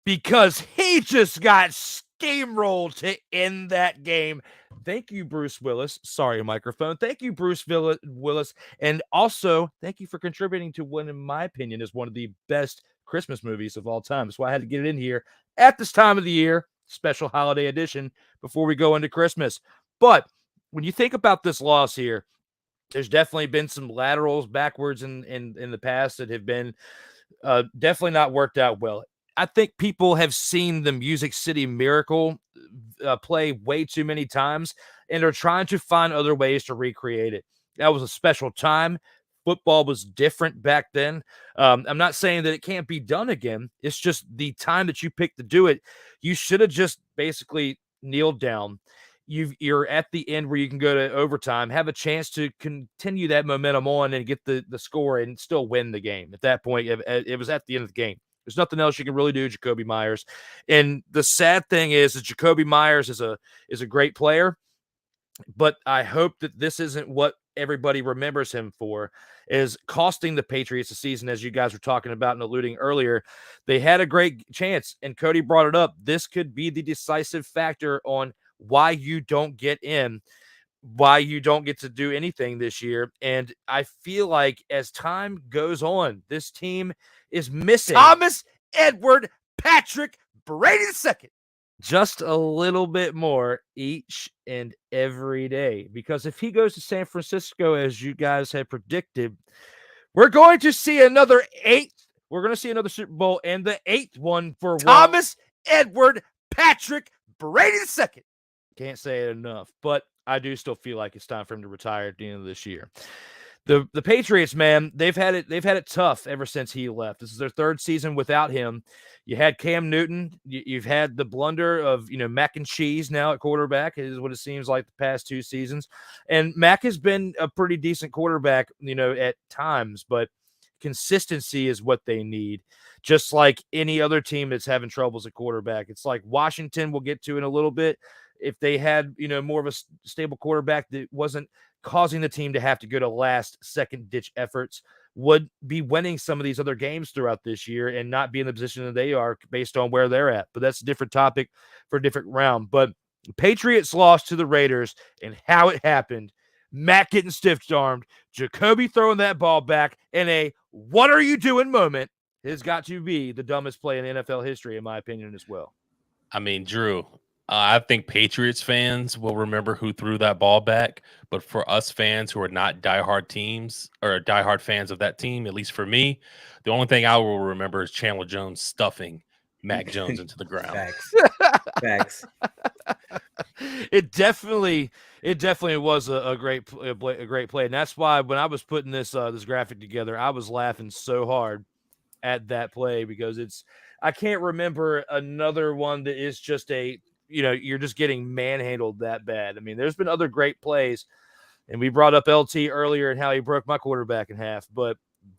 Because he just got steamrolled to end that game. Thank you, Bruce Willis. Sorry, microphone. Thank you, Bruce Willis. And also, thank you for contributing to what, in my opinion, is one of the best Christmas movies of all time. That's why I had to get it in here at this time of the year. Special holiday edition before we go into Christmas. But when you think about this loss here, there's definitely been some laterals backwards in the past that have been definitely not worked out well. I think people have seen the Music City Miracle play way too many times, and are trying to find other ways to recreate it. That was a special time. Football was different back then. I'm not saying that it can't be done again. It's just the time that you picked to do it. You should have just basically kneeled down. You're at the end where you can go to overtime, have a chance to continue that momentum on and get the score and still win the game. At that point, it was at the end of the game. There's nothing else you can really do, Jakobi Meyers. And the sad thing is that Jakobi Meyers is a great player, but I hope that this isn't what everybody remembers him for, is costing the Patriots the season, as you guys were talking about and alluding earlier. They had a great chance, and Cody brought it up. This could be the decisive factor on why you don't get in, why you don't get to do anything this year. And I feel like as time goes on, this team is missing Thomas Edward Patrick Brady II just a little bit more each and every day. Because if he goes to San Francisco, as you guys have predicted, we're going to see another Super Bowl, and the 8th one for Thomas Edward Patrick Brady II. Can't say it enough, but I do still feel like it's time for him to retire at the end of this year. The Patriots, man, they've had it tough ever since he left. This is their 3rd season without him. You had Cam Newton. You've had the blunder of, mac and cheese now at quarterback is what it seems like the past 2 seasons. And Mac has been a pretty decent quarterback, at times, but consistency is what they need. Just like any other team that's having troubles at quarterback. It's like Washington, we'll get to in a little bit. If they had, more of a stable quarterback that wasn't causing the team to have to go to last-second-ditch efforts, would be winning some of these other games throughout this year and not be in the position that they are based on where they're at. But that's a different topic for a different round. But Patriots lost to the Raiders, and how it happened, Matt getting stiff-armed, Jacoby throwing that ball back, in a what-are-you-doing moment has got to be the dumbest play in NFL history, in my opinion, as well.
I mean, Drew, I think Patriots fans will remember who threw that ball back, but for us fans who are not diehard teams or diehard fans of that team, at least for me, the only thing I will remember is Chandler Jones stuffing Mac Jones into the ground.
Facts.
It definitely was a great play, and that's why when I was putting this graphic together, I was laughing so hard at that play because I can't remember another one that is just you're just getting manhandled that bad. I mean, there's been other great plays, and we brought up LT earlier and how he broke my quarterback in half, but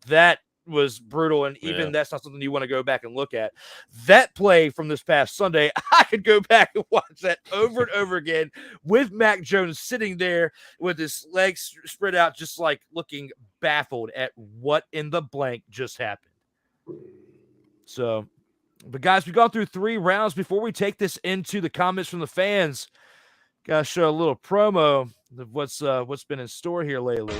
that was brutal, and even that's not something you want to go back and look at. That play from this past Sunday, I could go back and watch that over and over again with Mac Jones sitting there with his legs spread out, just like looking baffled at what in the blank just happened. So, but guys, we've gone through 3 rounds. Before we take this into the comments from the fans, gotta show a little promo of what's been in store here lately.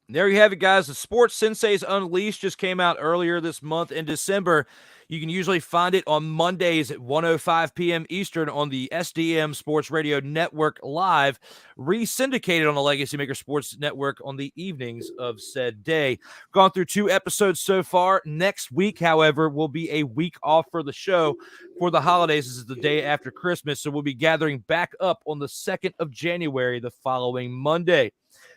There you have it, guys. The Sports Senseis Unleashed just came out earlier this month in December. You can usually find it on Mondays at 1:05 p.m. Eastern on the SDM Sports Radio Network live, re-syndicated on the LegacyMaker Sports Network on the evenings of said day. Gone through 2 episodes so far. Next week, however, will be a week off for the show for the holidays. This is the day after Christmas, so we'll be gathering back up on the 2nd of January, the following Monday.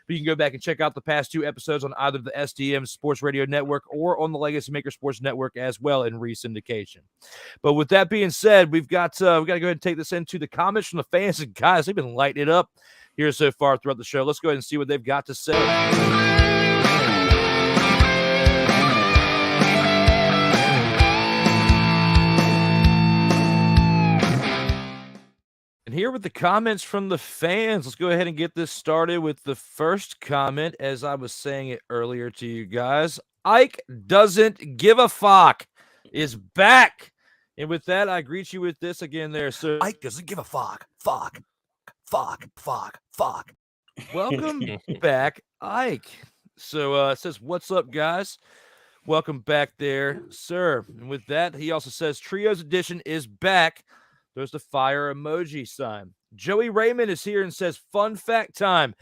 But you can go back and check out the past 2 episodes on either the SDM Sports Radio Network or on the LegacyMaker Sports Network as well in re-syndication. But with that being said, we got to go ahead and take this into the comments from the fans. And guys, they've been lighting it up here so far throughout the show. Let's go ahead and see what they've got to say. And here with the comments from the fans, let's go ahead and get this started with the first comment. As I was saying it earlier to you guys, Ike doesn't give a fuck is back. And with that, I greet you with this again there, sir.
Ike doesn't give a fuck. Fuck.
Welcome back, Ike. So it says, what's up, guys? Welcome back there, sir. And with that, he also says, Trios Edition is back. There's the fire emoji sign. Joey Raymond is here and says, fun fact time.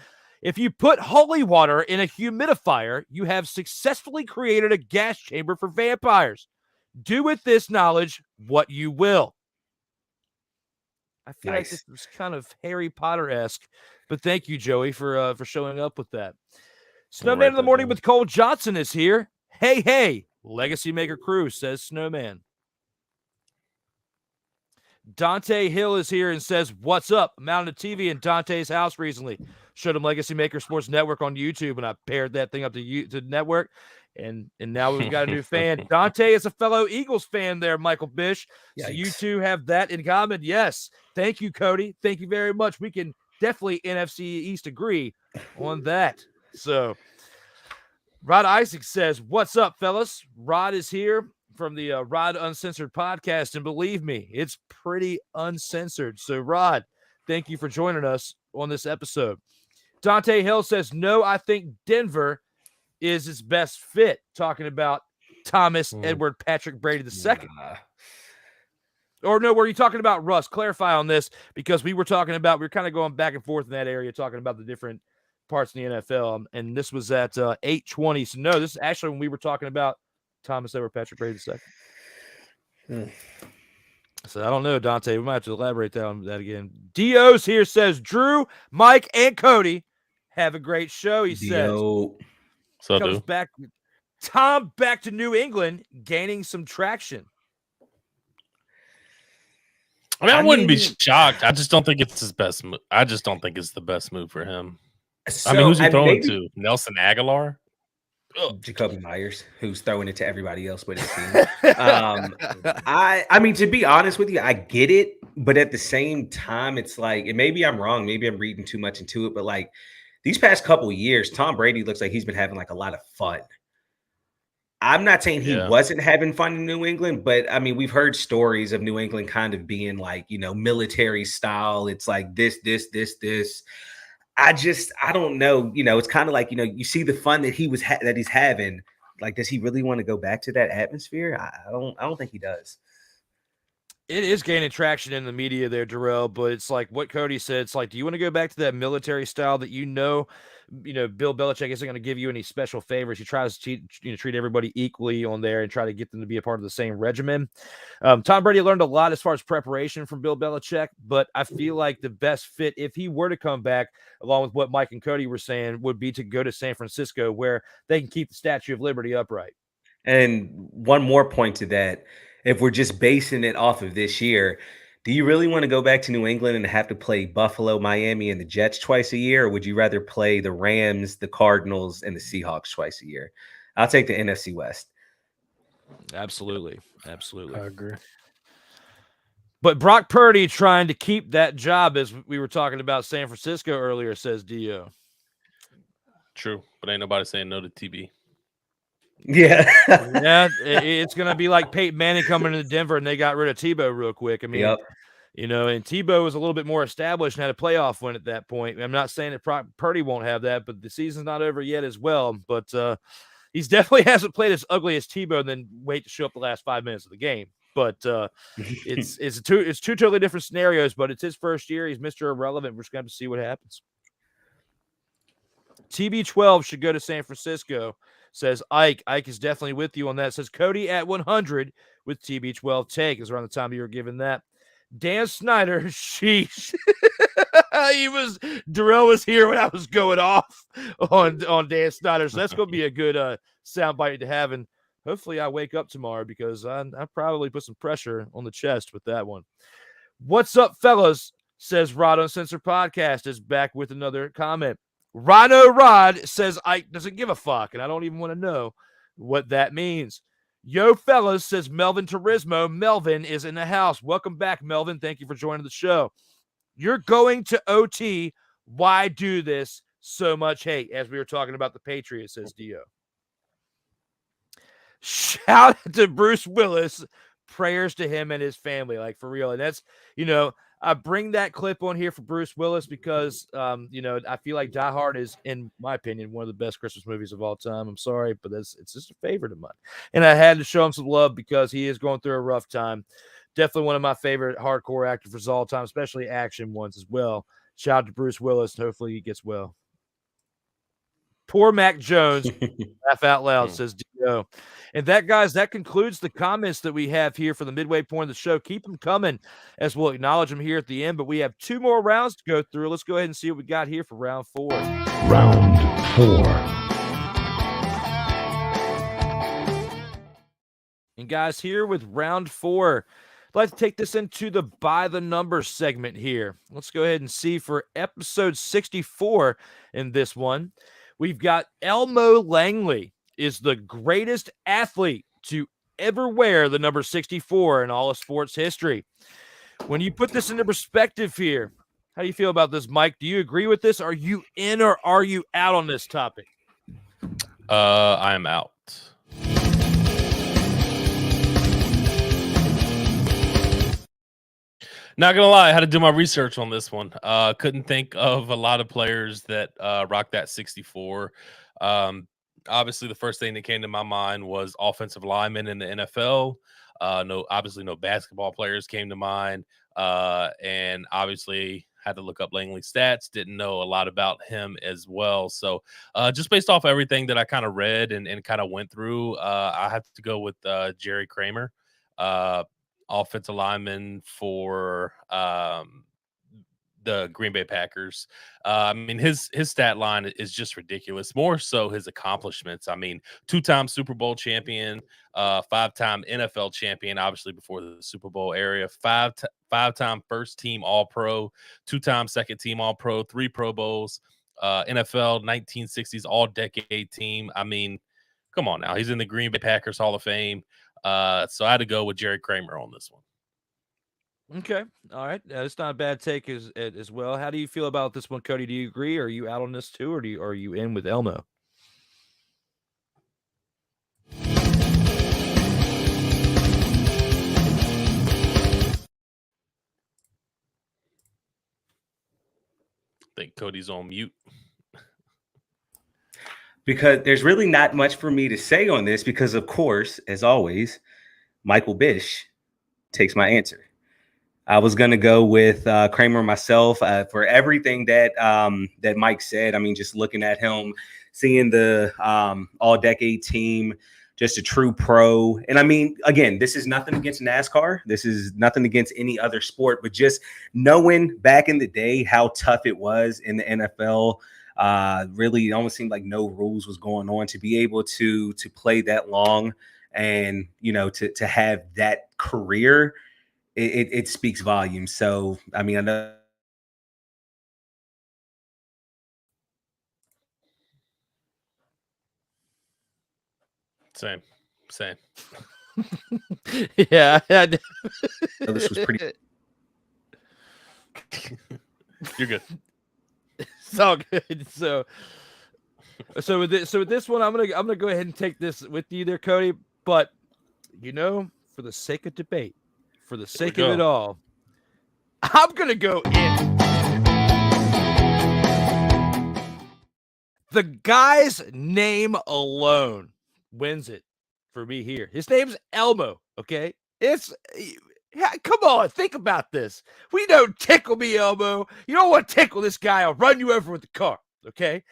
If you put holy water in a humidifier, you have successfully created a gas chamber for vampires. Do with this knowledge what you will. I feel like this was kind of Harry Potter-esque, but thank you, Joey, for showing up with that. Snowman in the Morning with Cole Johnson is here. Hey, Legacy Maker crew, says Snowman. Dante Hill is here and says, what's up? Mounted a TV in Dante's house recently. Showed him Legacy Maker Sports Network on YouTube, and I paired that thing up to the network, and now we've got a new fan. Dante is a fellow Eagles fan there, Michael Bish. Yikes. So you two have that in common. Yes. Thank you, Cody. Thank you very much. We can definitely NFC East agree on that. So Rod Isaac says, what's up, fellas? Rod is here from the Rod Uncensored podcast, and believe me, it's pretty uncensored. So, Rod, thank you for joining us on this episode. Dante Hill says, no, I think Denver is his best fit, talking about Thomas Edward Patrick Brady II. Or no, were you talking about Russ? Clarify on this, because we were kind of going back and forth in that area, talking about the different parts in the NFL, and this was at 8:20. So, no, this is actually when we were talking about Thomas Edward Patrick Brady II. So I don't know, Dante. We might have to elaborate on that again. Dio's here says, Drew, Mike, and Cody have a great show, he says.
So
comes back. Tom back to New England, gaining some traction.
I wouldn't be shocked. I just don't think it's his best move. I just don't think it's the best move for him. So, who's he throwing to? Nelson Aguilar?
Jacoby Myers, who's throwing it to everybody else but his team. I mean, to be honest with you, I get it, but at the same time, it's like, and maybe I'm wrong, maybe I'm reading too much into it, but like these past couple of years, Tom Brady looks like he's been having like a lot of fun. I'm not saying he wasn't having fun in New England, but I mean, we've heard stories of New England kind of being like, military style. It's like this. I don't know. It's kind of like, you see the fun that that he's having. Like, does he really want to go back to that atmosphere? I don't think he does.
It is gaining traction in the media there, Darrell, but it's like what Cody said. It's like, do you want to go back to that military style that Bill Belichick isn't going to give you any special favors? He tries to treat everybody equally on there and try to get them to be a part of the same regimen. Tom Brady learned a lot as far as preparation from Bill Belichick, but I feel like the best fit, if he were to come back, along with what Mike and Cody were saying, would be to go to San Francisco, where they can keep the Statue of Liberty upright.
And one more point to that. If we're just basing it off of this year, do you really want to go back to New England and have to play Buffalo, Miami, and the Jets twice a year? Or would you rather play the Rams, the Cardinals, and the Seahawks twice a year? I'll take the NFC West.
Absolutely.
I agree.
But Brock Purdy trying to keep that job, as we were talking about San Francisco earlier, says Dio.
True, but ain't nobody saying no to TB.
Yeah.
It's going to be like Peyton Manning coming into Denver and they got rid of Tebow real quick. I mean, and Tebow was a little bit more established and had a playoff win at that point. I'm not saying that Purdy won't have that, but the season's not over yet as well. But he's definitely hasn't played as ugly as Tebow and then wait to show up the last 5 minutes of the game. But it's two totally different scenarios, but it's his first year. He's Mr. Irrelevant. We're just going to have to see what happens. TB12 should go to San Francisco, says Ike. Ike is definitely with you on that. Says Cody at 100 with TB12 take is around the time you were given that. Dan Snyder, sheesh. Darrell was here when I was going off on Dan Snyder. So that's going to be a good soundbite to have. And hopefully I wake up tomorrow, because I probably put some pressure on the chest with that one. What's up, fellas? Says Rod Uncensored Podcast is back with another comment. Rhino Rod says Ike doesn't give a fuck, and I don't even want to know what that means. Yo, fellas, says Melvin Turismo. Melvin is in the house. Welcome back, Melvin. Thank you for joining the show. You're going to OT. Why do this? So much hate, as we were talking about the Patriots, says Dio. Shout out to Bruce Willis. Prayers to him and his family, like for real. And that's, I bring that clip on here for Bruce Willis because, I feel like Die Hard is, in my opinion, one of the best Christmas movies of all time. I'm sorry, but it's just a favorite of mine. And I had to show him some love because he is going through a rough time. Definitely one of my favorite hardcore actors of all time, especially action ones as well. Shout out to Bruce Willis. Hopefully he gets well. Poor Mac Jones. Laugh out loud, says Dio. And that, guys, that concludes the comments that we have here for the midway point of the show. Keep them coming as we'll acknowledge them here at the end. But we have 2 more rounds to go through. Let's go ahead and see what we got here for round 4.
Round 4.
And guys, here with round 4, I'd like to take this into the by the numbers segment here. Let's go ahead and see for episode 64 in this one. We've got Elmo Langley is the greatest athlete to ever wear the number 64 in all of sports history. When you put this into perspective here, how do you feel about this, Mike? Do you agree with this? Are you in or are you out on this topic?
I am out. Not gonna lie, I had to do my research on this one. Couldn't think of a lot of players that rock that 64. Obviously, the first thing that came to my mind was offensive linemen in the NFL. Obviously, no basketball players came to mind, and obviously had to look up Langley's stats. Didn't know a lot about him as well. So, just based off everything that I kind of read and kind of went through, I have to go with Jerry Kramer. Offensive lineman for the Green Bay Packers. I mean, his stat line is just ridiculous. More so his accomplishments. I mean, 2-time Super Bowl champion, 5-time NFL champion, obviously before the Super Bowl era, 5-time first team All-Pro, 2-time second team All-Pro, 3 Pro Bowls, NFL 1960s All-Decade team. I mean, come on now. He's in the Green Bay Packers Hall of Fame. So I had to go with Jerry Kramer on this one.
Okay. All right. It's not a bad take as well. How do you feel about this one, Cody? Do you agree? Are you out on this too, or are you in with Elmo?
I think Cody's on mute.
Because there's really not much for me to say on this because, of course, as always, Michael Bish takes my answer. I was going to go with Kramer myself for everything that that Mike said. I mean, just looking at him, seeing the all-decade team, just a true pro. And I mean, again, this is nothing against NASCAR. This is nothing against any other sport, but just knowing back in the day how tough it was in the NFL. Really, it almost seemed like no rules was going on. To be able to play that long and, you know, to have that career, it speaks volumes. So, I mean, I know.
Same.
Yeah.
This was pretty.
You're good.
It's all good. So with this one, I'm gonna go ahead and take this with you there, Cody. But you know, for the sake of debate, for the sake of it all, I'm gonna go in. The guy's name alone wins it for me here. His name's Elmo. Okay, come on, think about this. We know Tickle Me Elmo. You don't want to tickle this guy. I'll run you over with the car. Okay,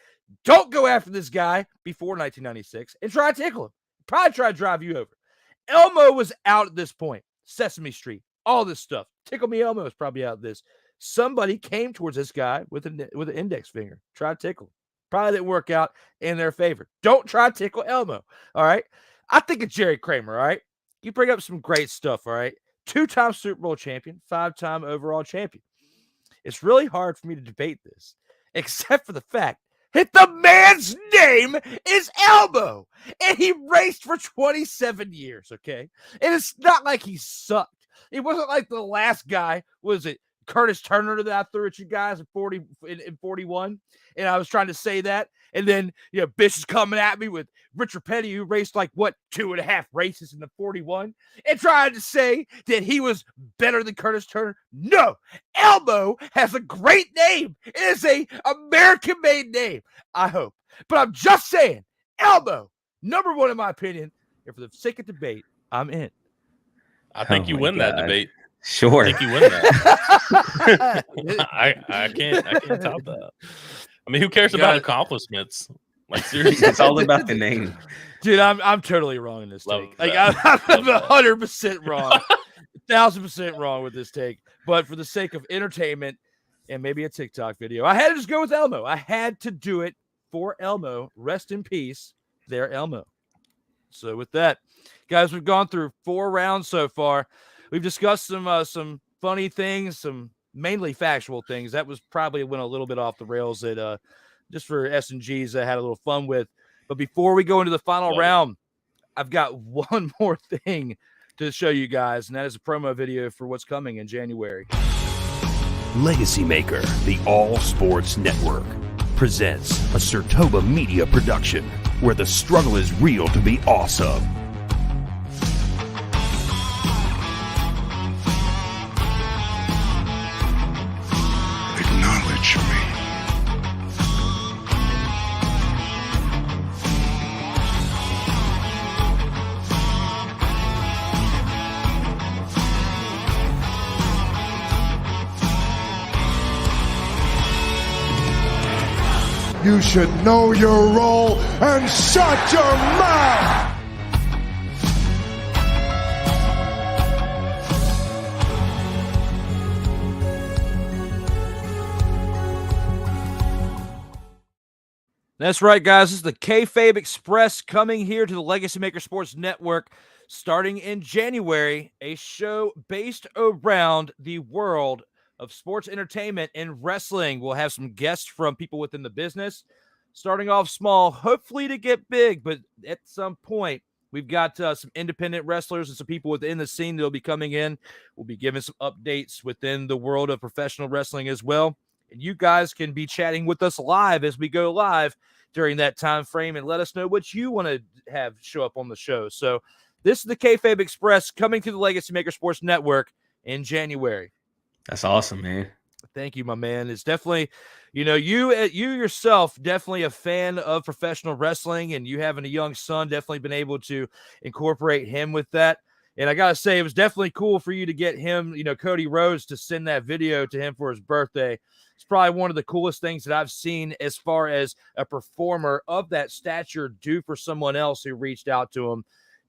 don't go after this guy before 1996 and try to tickle him. Probably try to drive you over. Elmo was out at this point. Sesame Street, all this stuff. Tickle Me Elmo is probably out of this. Somebody came towards this guy with an index finger. Try to tickle him. Probably didn't work out in their favor. Don't try to tickle Elmo. All right. I think it's Jerry Kramer. All right. You bring up some great stuff. All right. 2-time Super Bowl champion, 5-time overall champion. It's really hard for me to debate this, except for the fact that the man's name is Elmo, and he raced for 27 years. Okay. And it's not like he sucked. It wasn't like the last guy, was it Curtis Turner that I threw at you guys in 41, and I was trying to say that, and then Bish is coming at me with Richard Petty, who raced 2.5 races in the 41, and trying to say that he was better than Curtis Turner. No, Elmo has a great name. It is a American-made name, I hope. But I'm just saying, Elmo, number one in my opinion, and for the sake of debate, I'm in.
I think you win that debate.
Sure.
I think you win that. I can't top that. I mean, who cares about accomplishments? Like seriously,
It's all about the name.
Dude, I'm totally wrong in this
Love
take. Like
that.
I'm
Love that.
100% wrong, 1,000% wrong with this take. But for the sake of entertainment and maybe a TikTok video, I had to just go with Elmo. I had to do it for Elmo. Rest in peace, there, Elmo. So with that, guys, we've gone through 4 rounds so far. We've discussed some funny things, some mainly factual things. That was probably went a little bit off the rails that just for S&Gs I had a little fun with. But before we go into the final round, I've got one more thing to show you guys, and that is a promo video for what's coming in January.
LegacyMaker, the All Sports Network, presents a SIRTOBA media production where the struggle is real to be awesome.
Acknowledge me.
You should know your role and shut your mouth!
That's right, guys. This is the Kayfabe Express coming here to the LegacyMaker Sports Network starting in January, a show based around the world of sports entertainment and wrestling. We'll have some guests from people within the business, starting off small, hopefully to get big, but at some point, we've got some independent wrestlers and some people within the scene that will be coming in. We'll be giving some updates within the world of professional wrestling as well. And you guys can be chatting with us live as we go live during that time frame and let us know what you want to have show up on the show. So this is the Kayfabe Express coming to the LegacyMaker Sports Network in January.
That's awesome, man.
Thank you, my man. It's definitely, you yourself, definitely a fan of professional wrestling, and you having a young son, definitely been able to incorporate him with that. And I got to say, it was definitely cool for you to get him, Cody Rhodes, to send that video to him for his birthday. It's probably one of the coolest things that I've seen as far as a performer of that stature do for someone else who reached out to him.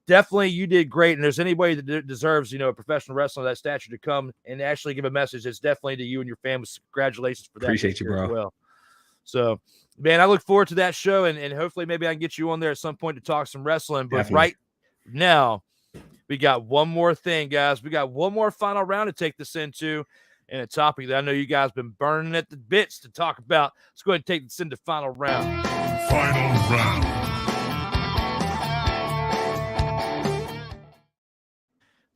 Definitely, you did great, and there's anybody that deserves, a professional wrestler of that stature to come and actually give a message. It's definitely to you and your family. Congratulations for that.
Appreciate you, bro.
As well. So, man, I look forward to that show, and hopefully maybe I can get you on there at some point to talk some wrestling. But
Definitely.
right now, we got one more thing, guys. We got one more final round to take this into, and a topic that I know you guys have been burning at the bits to talk about. Let's go ahead and take this into final round.
Final round.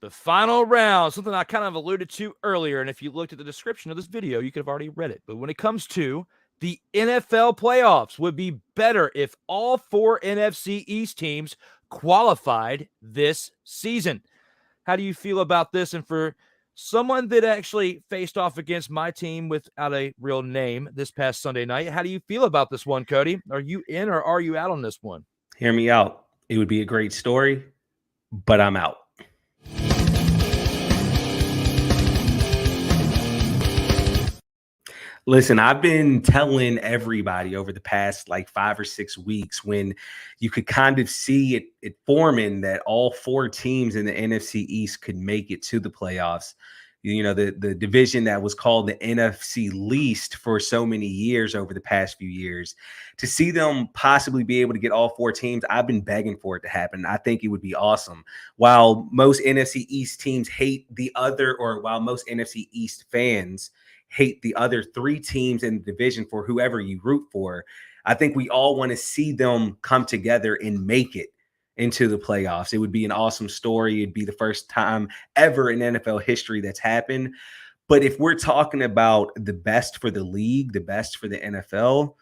The final round, something I kind of alluded to earlier, and if you looked at the description of this video, you could have already read it. But when it comes to the NFL playoffs, would be better if all 4 NFC East teams qualified this season. How do you feel about this? And for someone that actually faced off against my team without a real name this past Sunday night, how do you feel about this one, Cody? Are you in or are you out on this one?
Hear me out. It would be a great story, but I'm out. Listen, I've been telling everybody over the past 5 or 6 weeks when you could kind of see it forming that all 4 teams in the NFC East could make it to the playoffs. The division that was called the NFC Least for so many years over the past few years, to see them possibly be able to get all 4 teams, I've been begging for it to happen. I think it would be awesome. While most NFC East teams hate the other, or while most NFC East fans hate the other 3 teams in the division for whoever you root for, I think we all want to see them come together and make it into the playoffs. It would be an awesome story. It'd be the first time ever in NFL history that's happened. But if we're talking about the best for the league, the best for the NFL,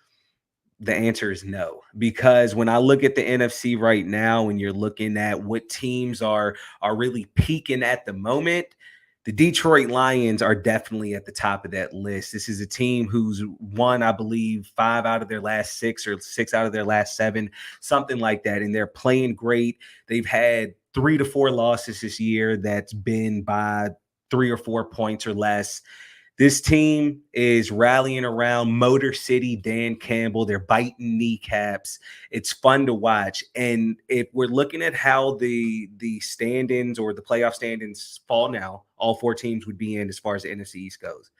the answer is no. Because when I look at the NFC right now, and you're looking at what teams are really peaking at the moment, the Detroit Lions are definitely at the top of that list. This is a team who's won, I believe, 5 out of their last 6 or 6 out of their last 7, something like that. And they're playing great. They've had 3 to 4 losses this year that's been by 3 or 4 points or less. This team is rallying around Motor City Dan Campbell. They're biting kneecaps. It's fun to watch. And if we're looking at how the standings or the playoff standings fall now, all 4 teams would be in as far as the NFC East goes.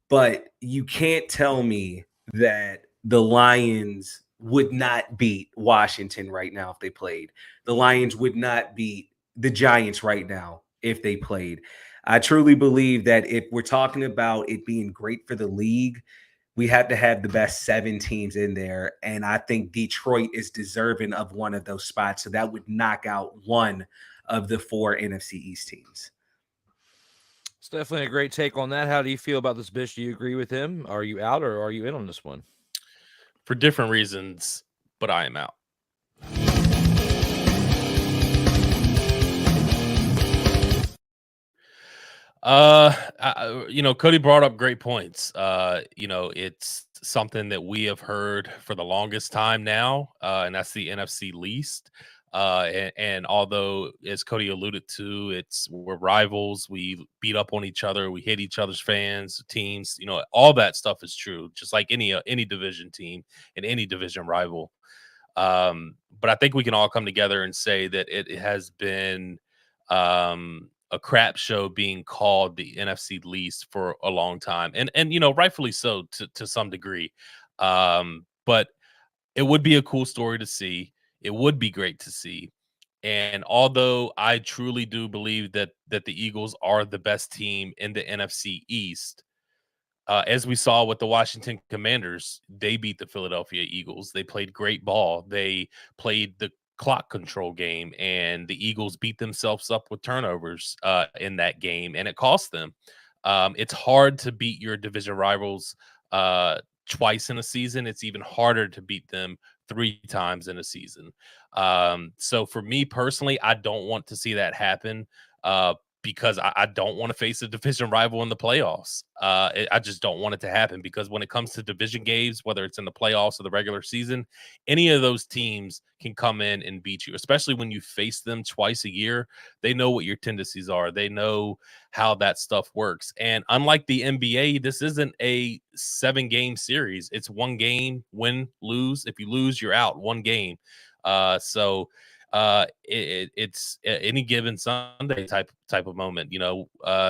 But you can't tell me that the Lions would not beat Washington right now if they played. The Lions would not beat the Giants right now if they played. I truly believe that if we're talking about it being great for the league, we have to have the best 7 teams in there. And I think Detroit is deserving of one of those spots. So that would knock out one of the 4 NFC East teams.
It's definitely a great take on that. How do you feel about this, Bish? Do you agree with him? Are you out or are you in on this one?
For different reasons, but I am out. Cody brought up great points. It's something that we have heard for the longest time now, and that's the NFC least. And although, as Cody alluded to, we're rivals, we beat up on each other, we hate each other's fans, teams, all that stuff is true, just like any division team and any division rival. But I think we can all come together and say that it has been a crap show being called the NFC least for a long time, and rightfully so to some degree. But it would be a cool story to see. It would be great to see. And although I truly do believe that the Eagles are the best team in the NFC East, as we saw with the Washington Commanders, they beat the Philadelphia Eagles. They played great ball. They played the clock control game, and the Eagles beat themselves up with turnovers in that game, and it cost them. It's hard to beat your division rivals twice in a season. It's even harder to beat them 3 times in a season. So for me personally, I don't want to see that happen because I don't want to face a division rival in the playoffs. I just don't want it to happen, because when it comes to division games, whether it's in the playoffs or the regular season, any of those teams can come in and beat you, especially when you face them twice a year. They know what your tendencies are. They know how that stuff works. And unlike the NBA, this isn't a 7-game series. It's 1 game, win, lose. If you lose, you're out. 1 game. It's any given Sunday type of moment,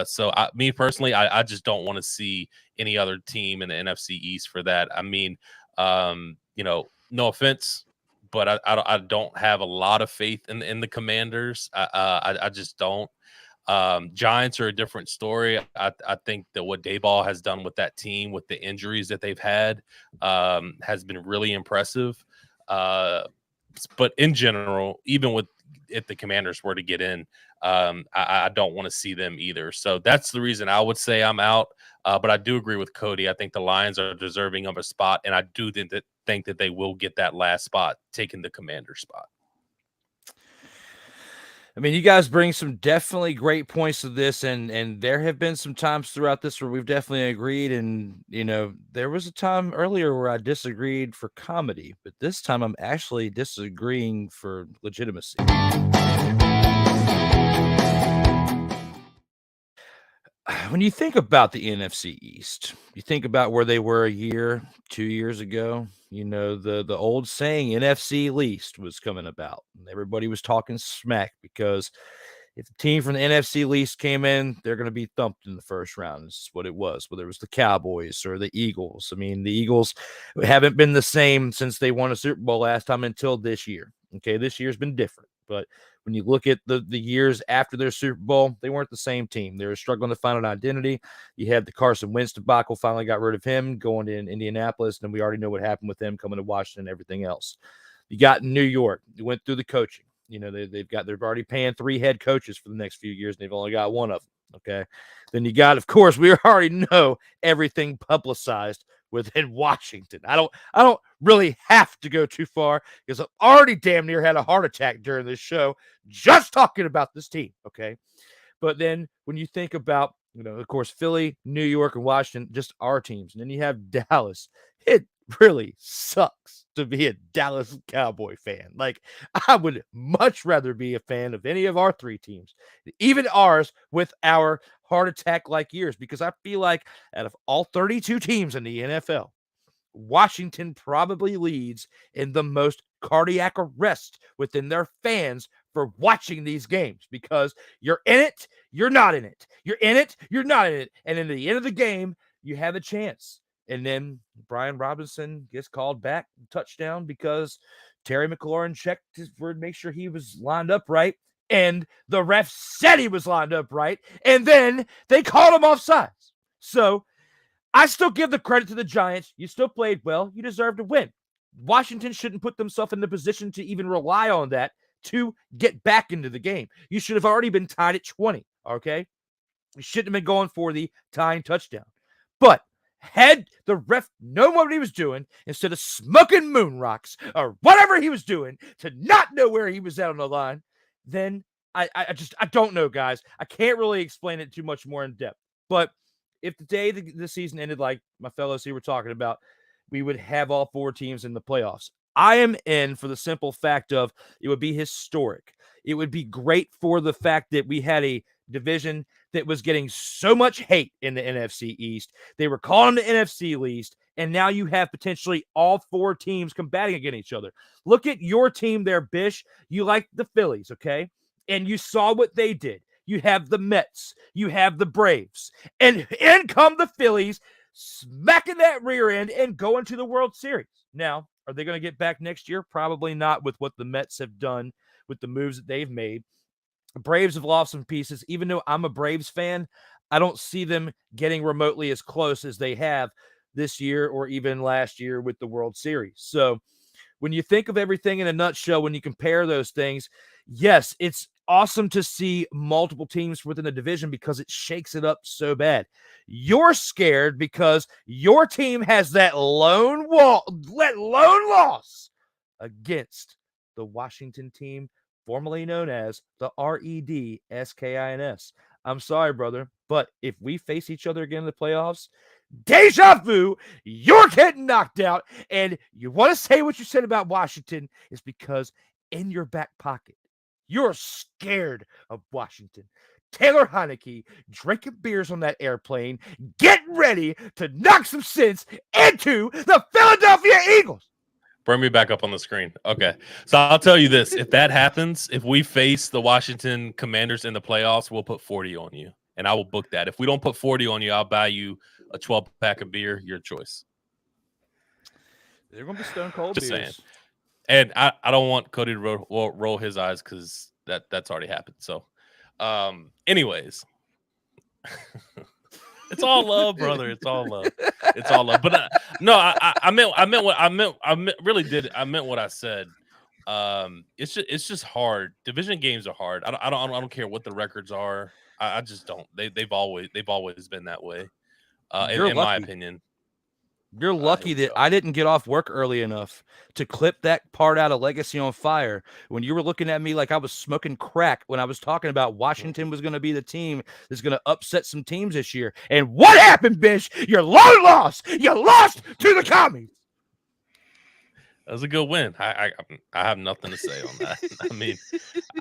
so me personally, I just don't want to see any other team in the NFC East for that. I mean, no offense, but I don't have a lot of faith in the Commanders. I just don't. Giants are a different story. I think that what Dayball has done with that team, with the injuries that they've had, has been really impressive. But in general, even if the Commanders were to get in, I don't want to see them either. So that's the reason I would say I'm out. But I do agree with Cody. I think the Lions are deserving of a spot, and I do think that they will get that last spot, taking the Commander spot.
I mean, you guys bring some definitely great points to this, and there have been some times throughout this where we've definitely agreed, and there was a time earlier where I disagreed for comedy, but this time I'm actually disagreeing for legitimacy. When you think about the NFC East, you think about where they were a year, 2 years ago. The old saying NFC least was coming about, and everybody was talking smack, because if the team from the NFC least came in, they're going to be thumped in the first round. This is what it was, whether it was the Cowboys or the Eagles. I mean, the Eagles haven't been the same since they won a Super Bowl last time until this year. Okay, this year's been different, but when you look at the years after their Super Bowl, they weren't the same team. They were struggling to find an identity. You had the Carson Wentz debacle, finally got rid of him, going to Indianapolis, and we already know what happened with them coming to Washington and everything else. You got New York. You went through the coaching. They're already paying 3 head coaches for the next few years, and they've only got 1 of them. Okay. Then you got, of course, we already know everything publicized within Washington. I don't really have to go too far, because I've already damn near had a heart attack during this show just talking about this team. Okay. But then when you think about, of course, Philly, New York, and Washington, just our teams, and then you have Dallas, it really sucks to be a Dallas Cowboy fan. Like, I would much rather be a fan of any of our 3 teams, even ours with our heart attack like years, because I feel like out of all 32 teams in the NFL, Washington probably leads in the most cardiac arrest within their fans for watching these games, because you're in it, you're not in it. You're in it, you're not in it. And in the end of the game, you have a chance. And then Brian Robinson gets called back, touchdown, because Terry McLaurin checked his word, make sure he was lined up right. And the ref said he was lined up right. And then they called him offsides. So I still give the credit to the Giants. You still played well. You deserve to win. Washington shouldn't put themselves in the position to even rely on that to get back into the game. You should have already been tied at 20, okay? You shouldn't have been going for the tying touchdown. But had the ref known what he was doing, instead of smoking moon rocks or whatever he was doing to not know where he was at on the line, then I don't know, guys. I can't really explain it too much more in depth. But if the day the season ended like my fellows here were talking about, we would have all 4 teams in the playoffs. I am in for the simple fact of it would be historic. It would be great for the fact that we had a division that was getting so much hate in the NFC East. They were calling the NFC East, and now you have potentially all 4 teams combating against each other. Look at your team there, Bish. You like the Phillies, okay? And you saw what they did. You have the Mets. You have the Braves. And in come the Phillies, smacking that rear end and going to the World Series. Now, are they going to get back next year? Probably not, with what the Mets have done, with the moves that they've made. The Braves have lost some pieces. Even though I'm a Braves fan, I don't see them getting remotely as close as they have this year or even last year with the World Series. So when you think of everything in a nutshell, when you compare those things, yes, it's awesome to see multiple teams within the division because it shakes it up so bad. You're scared because your team has that lone loss against the Washington team, formerly known as the Redskins. I'm sorry, brother, but if we face each other again in the playoffs, deja vu, you're getting knocked out. And you want to say what you said about Washington is because in your back pocket, you're scared of Washington. Taylor Heineke drinking beers on that airplane, getting ready to knock some sense into the Philadelphia Eagles.
Bring me back up on the screen. Okay. So I'll tell you this. If that happens, if we face the Washington Commanders in the playoffs, we'll put 40 on you. And I will book that. If we don't put 40 on you, I'll buy you a 12-pack of beer. Your choice.
They're going to be stone cold
Just
beers.
saying. And I don't want Cody to roll his eyes because that's already happened. So, anyways, it's all love, brother. It's all love. It's all love. But no, I meant what I meant. Really did. I meant what I said. It's just hard. Division games are hard. I don't care what the records are. I just don't. They've always been that way. In my opinion.
You're lucky that I didn't get off work early enough to clip that part out of Legacy on Fire when you were looking at me like I was smoking crack when I was talking about Washington was going to be the team that's going to upset some teams this year. And what happened, Bish? Your lone loss. You lost to the Commies.
That was a good win. I have nothing to say on that. I mean,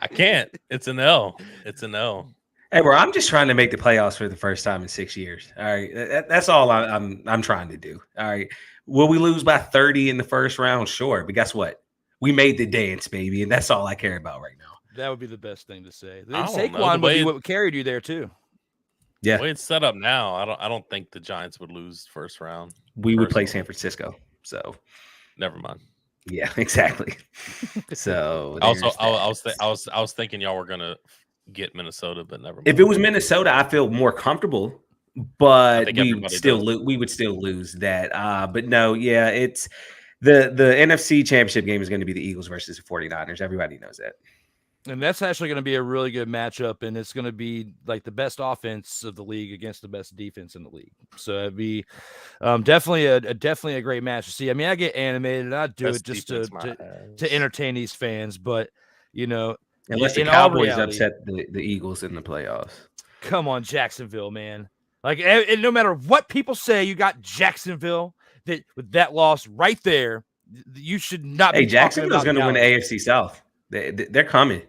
I can't. It's an L. It's an L.
Hey, bro, I'm just trying to make the playoffs for the first time in 6 years. All right, that's all I'm trying to do. All right, will we lose by 30 in the first round? Sure, but guess what? We made the dance, baby, and that's all I care about right now.
That would be the best thing to say.
Saquon
would be what carried you there too.
Yeah,
the way it's set up now, I don't think the Giants would lose first round.
We would play San Francisco, so
never mind.
Yeah, exactly. So
also, I was thinking y'all were gonna get Minnesota, but never mind.
If it was Minnesota, I feel more comfortable, but we would still lose that. But no, yeah, it's the NFC Championship game is going to be the Eagles versus the 49ers. Everybody knows that.
And that's actually going to be a really good matchup, and it's going to be like the best offense of the league against the best defense in the league. So it'd be definitely a great match to see. I mean, I get animated, and I do it just to entertain these fans, but you know,
unless the Cowboys upset the Eagles in the playoffs.
Come on, Jacksonville, man. Like, and no matter what people say, you got Jacksonville that with that loss right there. You should not.
Hey, Jacksonville's going to win the AFC South. They're coming.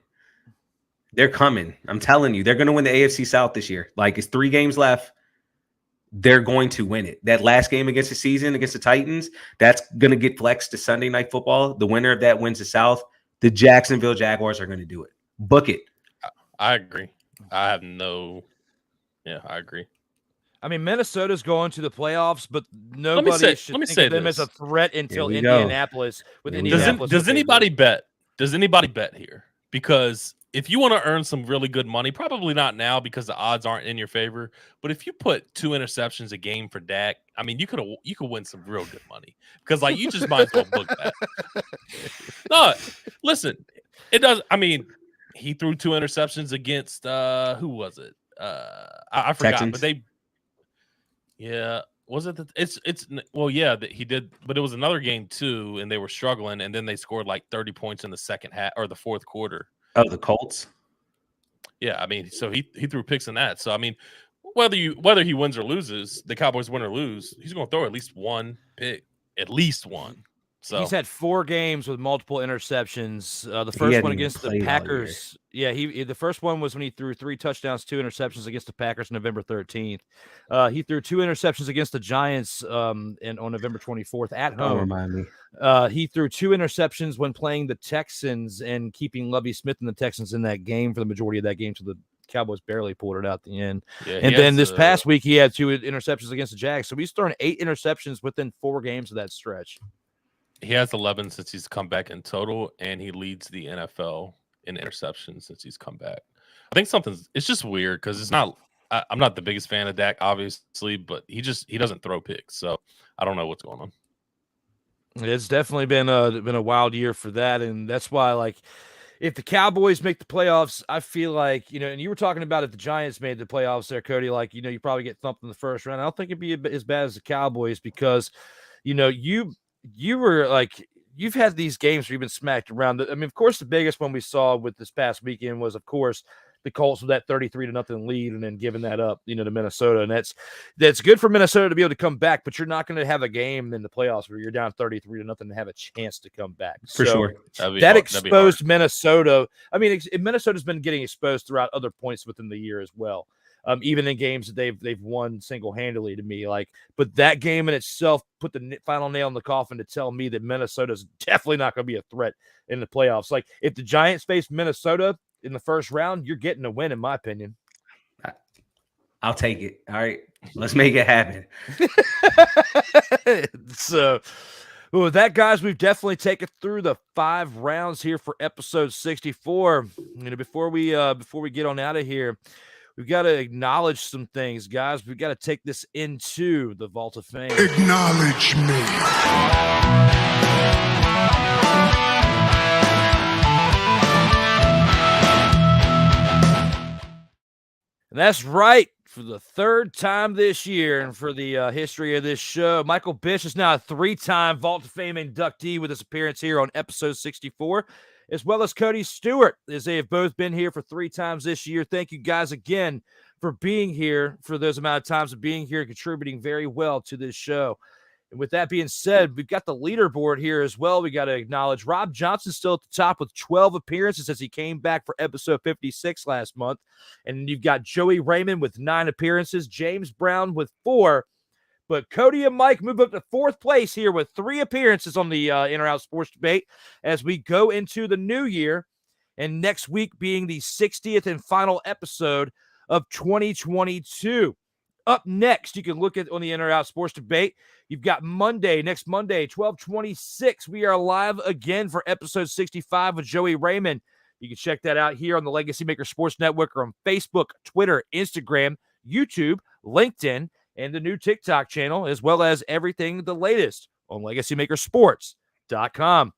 They're coming. I'm telling you, they're going to win the AFC South this year. Like, it's 3 games left. They're going to win it. That last game against the season, against the Titans, that's going to get flexed to Sunday Night Football. The winner of that wins the South. The Jacksonville Jaguars are going to do it. Book it.
I agree. I agree.
I mean, Minnesota's going to the playoffs, but nobody should think of them as a threat until Indianapolis.
Does anybody bet? Does anybody bet here? Because if you want to earn some really good money, probably not now because the odds aren't in your favor. But if you put 2 interceptions a game for Dak, I mean, you could win some real good money because like you just might as well book that. No, listen, it does. I mean, he threw 2 interceptions against who was it? I forgot, Texans. But was it? He did, but it was another game too, and they were struggling, and then they scored like 30 points in the second half or the fourth quarter.
Oh, the Colts.
Yeah, I mean, so he threw picks in that. So I mean, whether he wins or loses, the Cowboys win or lose, he's going to throw at least 1 pick, at least 1. So
he's had 4 games with multiple interceptions. The first one against the Packers. Yeah, the first one was when he threw 3 touchdowns, 2 interceptions against the Packers November 13th. He threw 2 interceptions against the Giants on November 24th at home.
Don't remind me.
He threw 2 interceptions when playing the Texans and keeping Lovie Smith and the Texans in that game for the majority of that game, so the Cowboys barely pulled it out at the end. Yeah, and then this past week, he had 2 interceptions against the Jags. So he's thrown 8 interceptions within 4 games of that stretch.
He has 11 since he's come back in total, and he leads the NFL in interceptions since he's come back. I think it's just weird because it's not. I'm not the biggest fan of Dak, obviously, but he doesn't throw picks, so I don't know what's going on.
It's definitely been a wild year for that, and that's why, like, if the Cowboys make the playoffs, I feel like, and you were talking about if the Giants made the playoffs there, Cody, like, you probably get thumped in the first round. I don't think it'd be as bad as the Cowboys because, you were like, you've had these games where you've been smacked around. I mean, of course, the biggest one we saw with this past weekend was, of course, the Colts with that 33-0 lead and then giving that up, to Minnesota. And that's good for Minnesota to be able to come back, but you're not going to have a game in the playoffs where you're down 33-0 and have a chance to come back.
For sure.
That exposed Minnesota. I mean, Minnesota's been getting exposed throughout other points within the year as well. Even in games that they've won single-handedly to me. But that game in itself put the final nail in the coffin to tell me that Minnesota's definitely not going to be a threat in the playoffs. Like, if the Giants face Minnesota in the first round, you're getting a win, in my opinion.
I'll take it. All right, let's make it happen.
So, with that, guys, we've definitely taken through the 5 rounds here for episode 64. Before we get on out of here, we've got to acknowledge some things, guys. We've got to take this into the Vault of Fame.
Acknowledge me.
And that's right. For the 3rd time this year and for the history of this show, Michael Bish is now a 3-time Vault of Fame inductee with his appearance here on episode 64. As well as Cody Stewart, as they have both been here for 3 times this year. Thank you guys again for being here for those amount of times of being here, contributing very well to this show. And with that being said, we've got the leaderboard here as well. We got to acknowledge Rob Johnson still at the top with 12 appearances as he came back for episode 56 last month. And you've got Joey Raymond with 9 appearances, James Brown with 4. But Cody and Mike move up to 4th place here with 3 appearances on the In or Out Sports Debate as we go into the new year. And next week being the 60th and final episode of 2022. Up next, you can look at on the In or Out Sports Debate. You've got next Monday, 12/26. We are live again for episode 65 with Joey Raymond. You can check that out here on the Legacy Maker Sports Network or on Facebook, Twitter, Instagram, YouTube, LinkedIn, and the new TikTok channel, as well as everything the latest on LegacyMakerSports.com.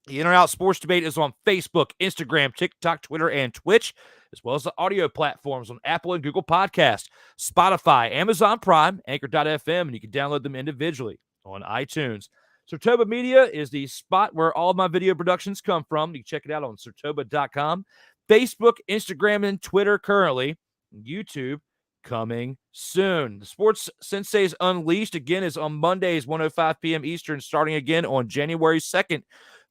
The In or Out Sports Debate is on Facebook, Instagram, TikTok, Twitter, and Twitch, as well as the audio platforms on Apple and Google Podcasts, Spotify, Amazon Prime, Anchor.fm, and you can download them individually on iTunes. SIRTOBA Media is the spot where all of my video productions come from. You can check it out on SIRTOBA.com. Facebook, Instagram, and Twitter currently. YouTube coming soon. The Sports Senseis Unleashed, again, is on Mondays, 1:05 p.m. Eastern, starting again on January 2nd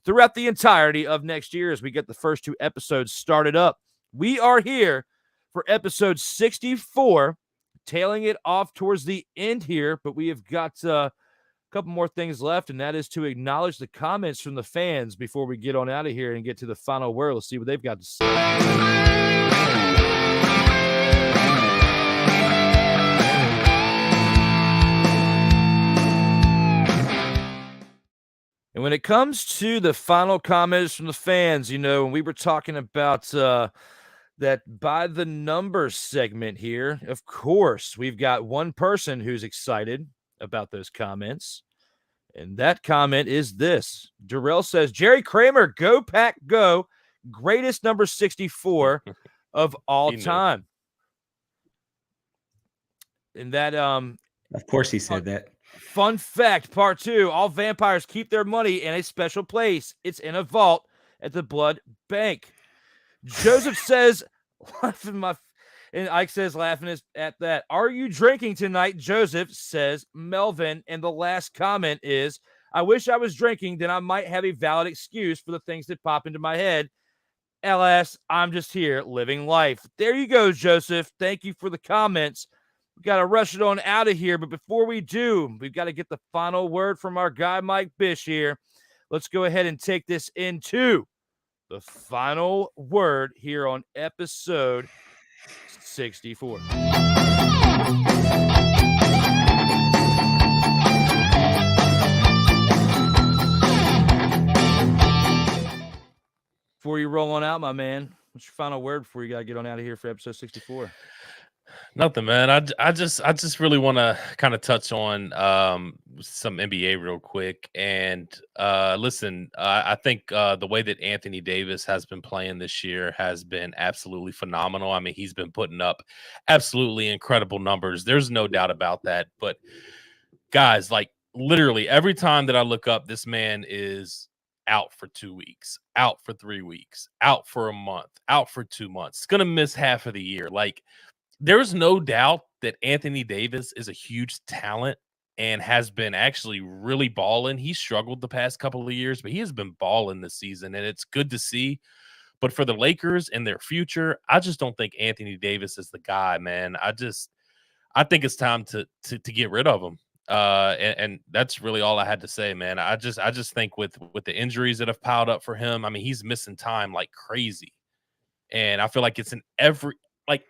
throughout the entirety of next year as we get the first 2 episodes started up. We are here for episode 64, tailing it off towards the end here, but we have got a couple more things left, and that is to acknowledge the comments from the fans before we get on out of here and get to the final word. Let's see what they've got to say. And when it comes to the final comments from the fans, when we were talking about that by the numbers segment here, of course, we've got one person who's excited about those comments. And that comment is this. Darrell says, Jerry Kramer, go Pack, go. Greatest number 64 of all time. And that
of course he said that.
Fun fact, part 2, all vampires keep their money in a special place. It's in a vault at the blood bank. Joseph says, and Ike says, laughing at that, are you drinking tonight? Joseph says, Melvin. And the last comment is, I wish I was drinking, then I might have a valid excuse for the things that pop into my head. LS, I'm just here living life. There you go, Joseph. Thank you for the comments. We got to rush it on out of here. But before we do, we've got to get the final word from our guy, Mike Bish here. Let's go ahead and take this into the final word here on episode 64. Before you roll on out, my man, what's your final word before you got to get on out of here for episode 64?
Nothing, man. I just really want to kind of touch on some NBA real quick. And listen, I think the way that Anthony Davis has been playing this year has been absolutely phenomenal. I mean, he's been putting up absolutely incredible numbers. There's no doubt about that. But guys, like literally every time that I look up, this man is out for 2 weeks, out for 3 weeks, out for a month, out for 2 months. It's going to miss half of the year. Like, there's no doubt that Anthony Davis is a huge talent and has been actually really balling. He struggled the past couple of years, but he has been balling this season, and it's good to see. But for the Lakers and their future, I just don't think Anthony Davis is the guy, man. I think it's time to get rid of him. And that's really all I had to say, man. I just think with the injuries that have piled up for him, I mean, he's missing time like crazy. And I feel like it's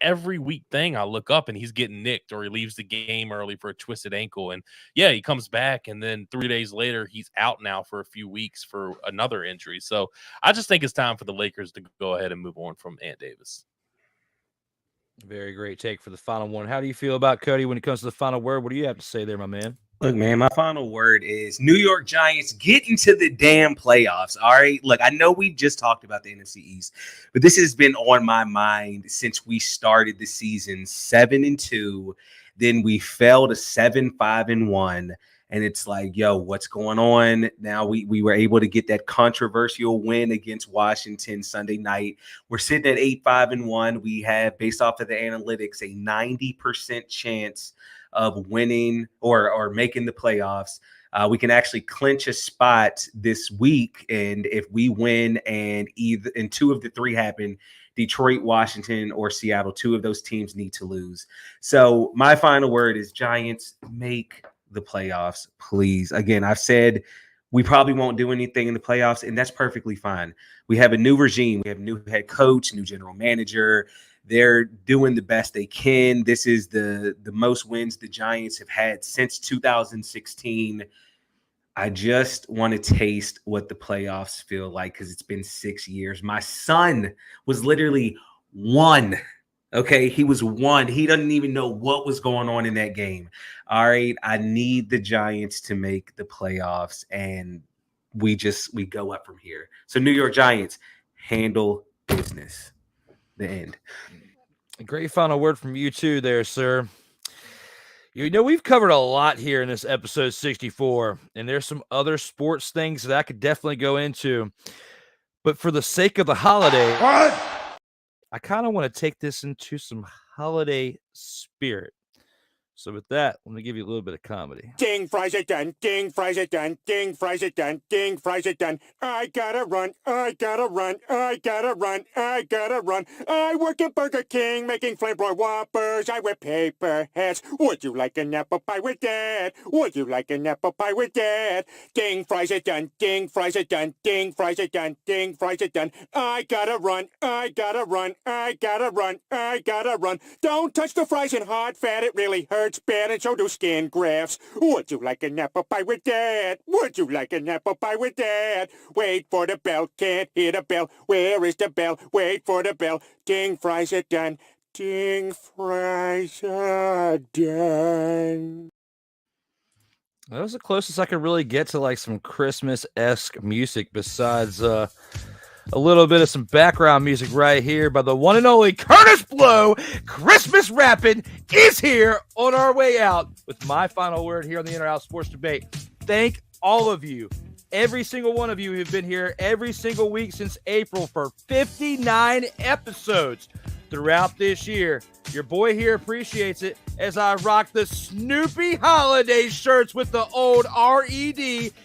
every week thing I look up and he's getting nicked or he leaves the game early for a twisted ankle. And yeah, he comes back and then 3 days later, he's out now for a few weeks for another injury. So I just think it's time for the Lakers to go ahead and move on from Ant Davis.
Very great take for the final one. How do you feel about Cody when it comes to the final word? What do you have to say there, my man?
Look, man, my final word is New York Giants get into the damn playoffs. All right. Look, I know we just talked about the NFC East, but this has been on my mind since we started the season 7-2. Then we fell to 7-5-1. And it's like, yo, what's going on? Now we were able to get that controversial win against Washington Sunday night. We're sitting at 8-5-1. We have, based off of the analytics, a 90% chance of winning or making the playoffs. We can actually clinch a spot this week. And if we win and two of the three happen, Detroit, Washington, or Seattle, two of those teams need to lose. So my final word is Giants, make the playoffs, please. Again, I've said we probably won't do anything in the playoffs, and that's perfectly fine. We have a new regime. We have a new head coach, new general manager. They're doing the best they can. This is the most wins the Giants have had since 2016. I just want to taste what the playoffs feel like because it's been 6 years. My son was literally 1. Okay, he was 1. He doesn't even know what was going on in that game. All right, I need the Giants to make the playoffs, and we go up from here. So New York Giants, handle business. The end.
A great final word from you too there, sir. You know, we've covered a lot here in this episode 64, and there's some other sports things that I could definitely go into. But for the sake of the holiday, I kind of want to take this into some holiday spirit. So with that, let me give you a little bit of comedy.
Ding, fries it done. Ding, fries it done. Ding, fries it done. Ding, fries it done. I gotta run. I gotta run. I gotta run. I gotta run. I work at Burger King making flamboyant Whoppers. I wear paper hats. Would you like an apple pie with that? Would you like an apple pie with that? Ding, fries it done. Ding, fries it done. Ding, fries it done. Ding, fries it done. I gotta run. I gotta run. I gotta run. I gotta run. Don't touch the fries in hot fat. It really hurts bad, and so do skin grafts. Would you like an apple pie with that? Would you like an apple pie with that? Wait for the bell, can't hear the bell. Where is the bell? Wait for the bell. Ding, fries are done. Ding, fries are done.
That was the closest I could really get to like some Christmas-esque music besides a little bit of some background music right here by the one and only Curtis Blow. Christmas rapping is here on our way out with my final word here on the In or Out Sports Debate. Thank all of you, every single one of you who've been here every single week since April for 59 episodes throughout this year. Your boy here appreciates it as I rock the Snoopy holiday shirts with the old REDSKINS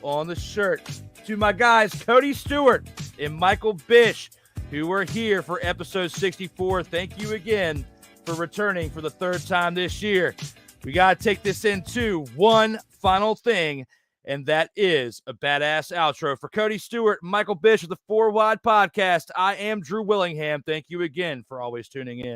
on the shirt. To my guys, Cody Stewart and Michael Bish, who were here for episode 64. Thank you again for returning for the third time this year. We got to take this into one final thing, and that is a badass outro. For Cody Stewart, Michael Bish of the 4 Wide Podcast, I am Drew Willingham. Thank you again for always tuning in.